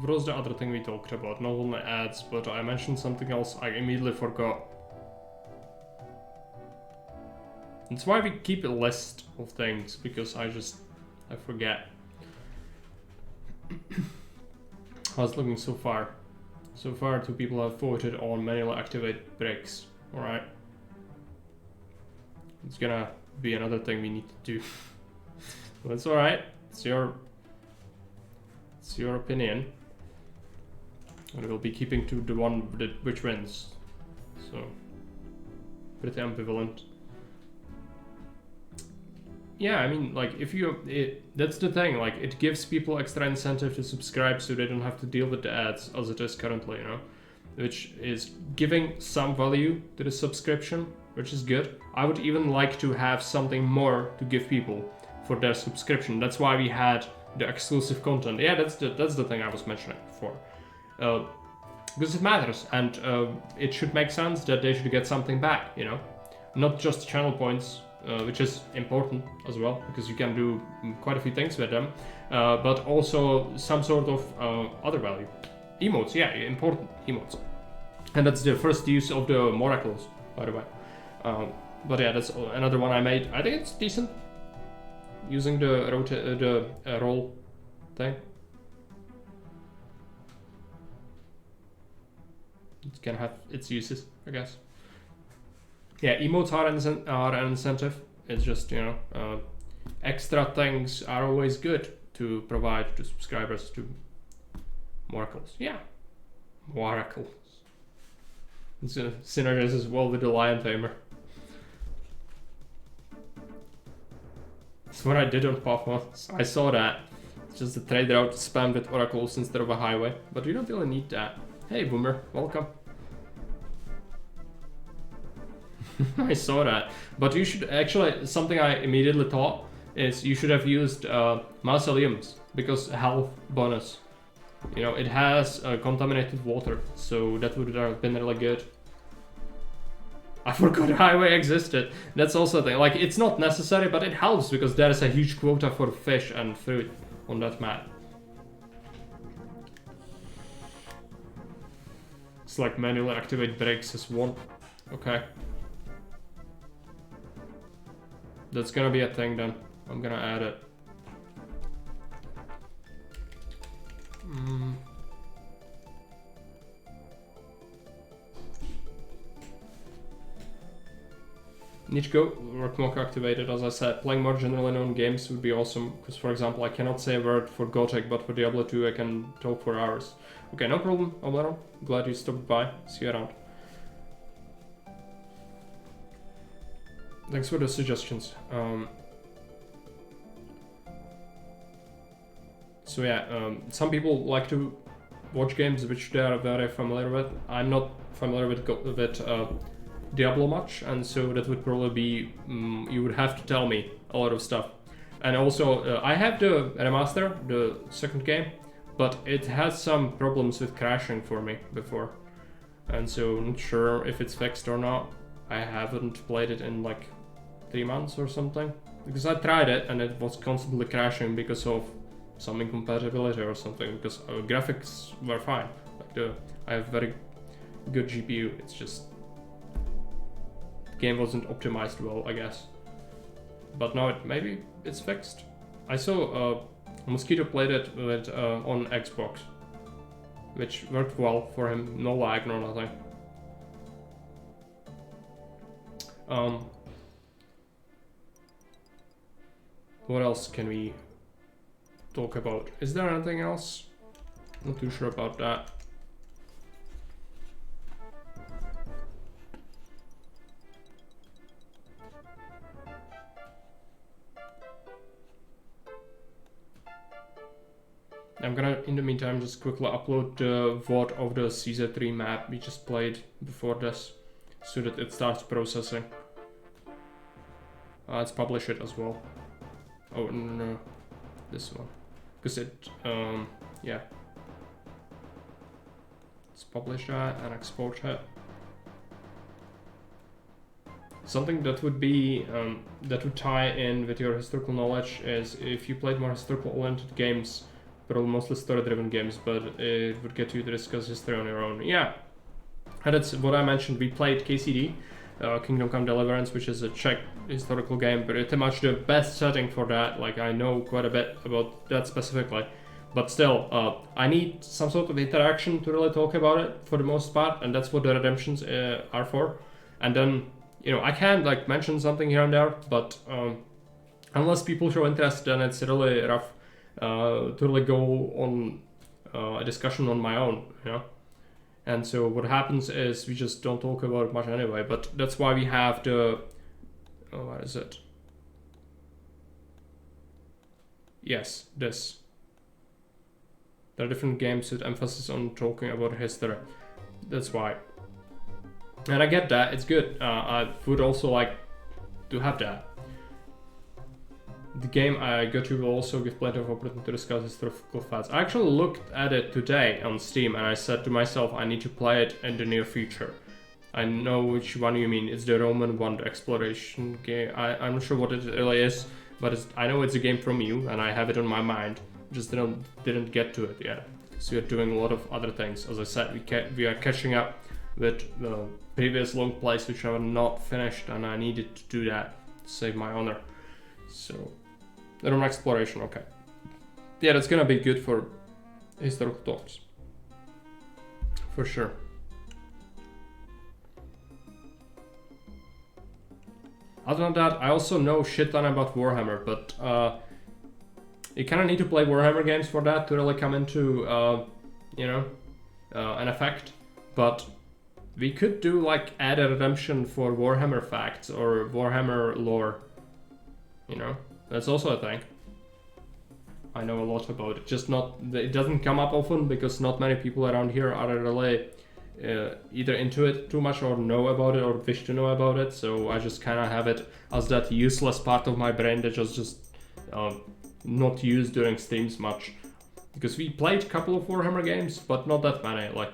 What was the other thing we talked about? Not only ads, but I mentioned something else I immediately forgot. That's why we keep a list of things, because I forget. How's it looking so far? So far, 2 people have voted on manually activate brakes. Alright. It's gonna be another thing we need to do. But it's alright. It's your opinion. And we'll be keeping to the one which wins. So, pretty ambivalent. Yeah, I mean, like, that's the thing, like, it gives people extra incentive to subscribe so they don't have to deal with the ads as it is currently, you know? Which is giving some value to the subscription, which is good. I would even like to have something more to give people for their subscription. That's why we had the exclusive content. Yeah, that's the thing I was mentioning before. Because it matters, and it should make sense that they should get something back, you know? Not just channel points, which is important as well, because you can do quite a few things with them, but also some sort of other value. Emotes, yeah, important emotes. And that's the first use of the Moracles, by the way. But yeah, that's another one I made. I think it's decent, using the roll thing. It can have its uses, I guess. Yeah, emotes are an incentive. It's just, you know, extra things are always good to provide to subscribers to Moracles. Yeah, Moracles. It's synergies as well with the Lion Tamer. That's what I did on Puff once. I saw that. It's just a trade route spammed with oracles instead of a highway. But you don't really need that. Hey Boomer, welcome. I saw that. But you should actually, something I immediately thought is you should have used Mausoleums, because health bonus. You know, it has contaminated water, so that would have been really good. I forgot highway existed. That's also a thing. Like, it's not necessary, but it helps because there is a huge quota for fish and fruit on that map. It's like manually activate brakes as one. Okay. That's gonna be a thing then. I'm gonna add it. Nichiko, Rockmock activated, as I said. Playing more generally known games would be awesome, because for example, I cannot say a word for Gothic, but for Diablo 2 I can talk for hours. Okay, no problem, Omlero. Glad you stopped by. See you around. Thanks for the suggestions. So yeah, some people like to watch games which they are very familiar with. I'm not familiar with Diablo much, and so that would probably be, you would have to tell me a lot of stuff. And also, I have the remaster, the second game, but it has some problems with crashing for me before. And so, not sure if it's fixed or not. I haven't played it in like 3 months or something. Because I tried it and it was constantly crashing because of some incompatibility or something, because graphics were fine. Like I have very good GPU, it's just the game wasn't optimized well, I guess. but now maybe it's fixed. I saw Mosquito played it with on Xbox, which worked well for him. No lag, no nothing. What else can we talk about? Is there anything else? Not too sure about that. I'm gonna, in the meantime, just quickly upload the VOD of the Caesar 3 map we just played before this, so that it starts processing. Let's publish it as well. Oh, no, this one. Because it, yeah. Let's publish that and export it. Something that would be, that would tie in with your historical knowledge is if you played more historical-oriented games, but mostly story-driven games, but it would get you to discuss history on your own. Yeah, and that's what I mentioned. We played KCD, Kingdom Come Deliverance, which is a Czech historical game, but it's much the best setting for that. Like, I know quite a bit about that specifically, but still, I need some sort of interaction to really talk about it for the most part, and that's what the redemptions are for. And then, you know, I can like mention something here and there, but unless people show interest, then it's really rough to really go on a discussion on my own, you know. And so what happens is we just don't talk about it much anyway. But that's why we have the what is it? Yes, this. There are different games with emphasis on talking about history. That's why. And I get that, it's good. I would also like to have that. The game I go to will also give plenty of opportunity to discuss historical facts. I actually looked at it today on Steam and I said to myself, I need to play it in the near future. I know which one you mean. It's the Roman one, the exploration game. I'm not sure what it really is, but I know it's a game from you and I have it on my mind. Just didn't get to it yet. So we're doing a lot of other things. As I said, we are catching up with the previous long plays which are not finished, and I needed to do that to save my honor. So, the Roman exploration, okay. Yeah, that's gonna be good for historical talks. For sure. Other than that, I also know shit ton about Warhammer, but you kind of need to play Warhammer games for that to really come into, you know, an effect. But we could do like add a redemption for Warhammer facts or Warhammer lore. You know, that's also a thing. I know a lot about it. Just not, it doesn't come up often because not many people around here are really either into it too much or know about it or wish to know about it. So I just kind of have it as that useless part of my brain that just not used during streams much. Because we played a couple of Warhammer games, but not that many. Like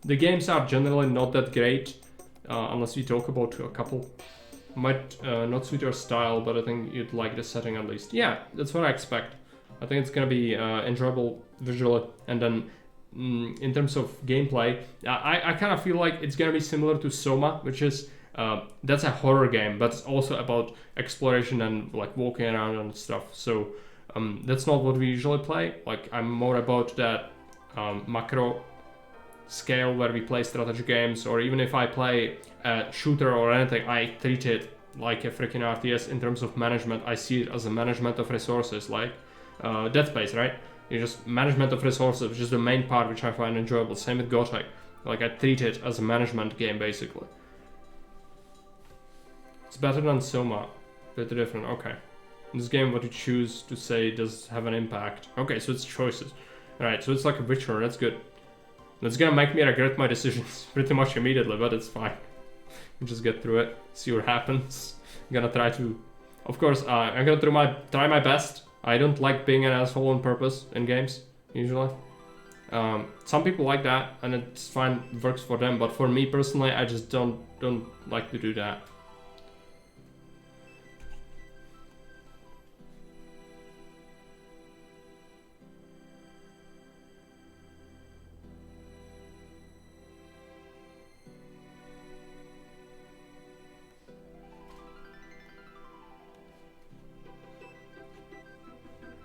the games are generally not that great, unless we talk about a couple. Might not suit your style, but I think you'd like the setting at least. Yeah, that's what I expect. I think it's gonna be enjoyable visually, and then in terms of gameplay, I kind of feel like it's gonna be similar to Soma, which is that's a horror game, but it's also about exploration and like walking around and stuff. So that's not what we usually play. Like I'm more about that macro scale where we play strategy games, or even if I play a shooter or anything, I treat it like a freaking RTS in terms of management. I see it as a management of resources, like Dead Space, right? It's just management of resources, which is the main part which I find enjoyable. Same with Gothic. Like I treat it as a management game basically. It's better than Soma, but different. Okay. In this game, what you choose to say does have an impact. Okay, so it's choices. Alright, so it's like a Witcher, that's good. That's gonna make me regret my decisions pretty much immediately, but it's fine. Just get through it, see what happens. I'm gonna try to... Of course, I'm gonna try my best. I don't like being an asshole on purpose in games, usually. Some people like that, and it's fine, it works for them, but for me personally, I just don't like to do that.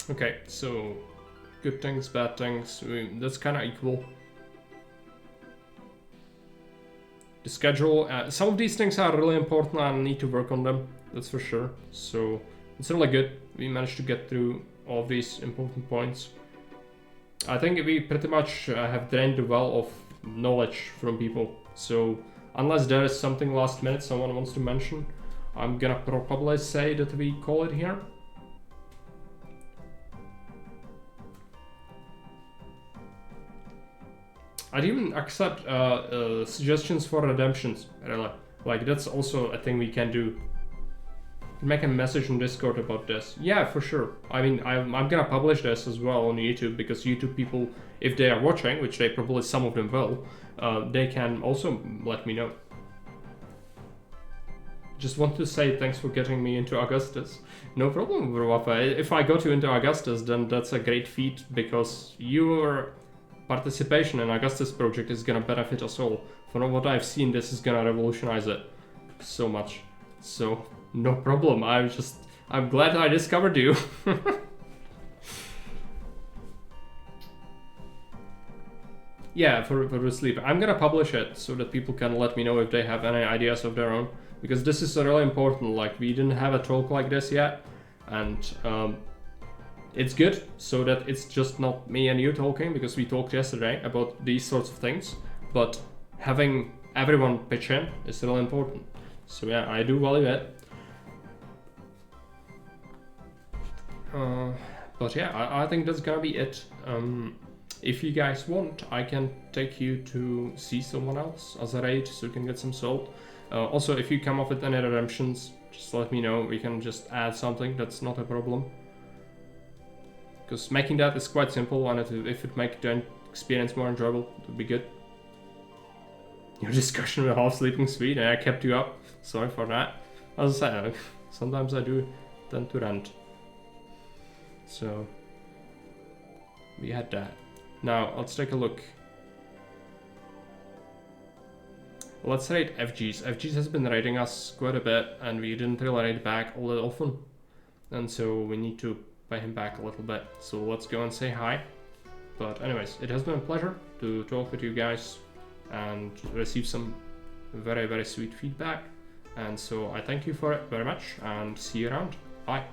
Okay, so good things, bad things, that's kind of equal. The schedule, some of these things are really important and I need to work on them, that's for sure. So it's really good. We managed to get through all of these important points. I think we pretty much have drained the well of knowledge from people. So unless there is something last minute someone wants to mention, I'm gonna probably say that we call it here. I'd even accept suggestions for redemptions, really. Like, that's also a thing we can do. Make a message on Discord about this. Yeah, for sure. I mean, I'm gonna publish this as well on YouTube, because YouTube people, if they are watching, which they probably some of them will, they can also let me know. Just want to say thanks for getting me into Augustus. No problem, Rafa. If I got you into Augustus, then that's a great feat, because your participation in Augustus project is gonna benefit us all. From what I've seen, this is gonna revolutionize it so much. So, no problem. I'm glad I discovered you. Yeah, for the sleep. I'm gonna publish it so that people can let me know if they have any ideas of their own. Because this is really important. Like, we didn't have a talk like this yet. And it's good so that it's just not me and you talking, because we talked yesterday about these sorts of things. But having everyone pitch in is really important. So yeah, I do value it. But yeah, I think that's gonna be it. If you guys want, I can take you to see someone else as a raid so you can get some salt. Also, if you come up with any redemptions, just let me know. We can just add something, that's not a problem. Because making that is quite simple, and if it makes the experience more enjoyable, it would be good. Your discussion with half sleeping sweet, and I kept you up. Sorry for that. As I said, sometimes I do tend to rant. So we had that. Now let's take a look. Let's rate FG's. FG's has been raiding us quite a bit, and we didn't really raid back all that often, and so we need to pay him back a little bit. So let's go and say hi. But anyways, it has been a pleasure to talk with you guys and receive some very, very sweet feedback. And so I thank you for it very much, and see you around. Bye.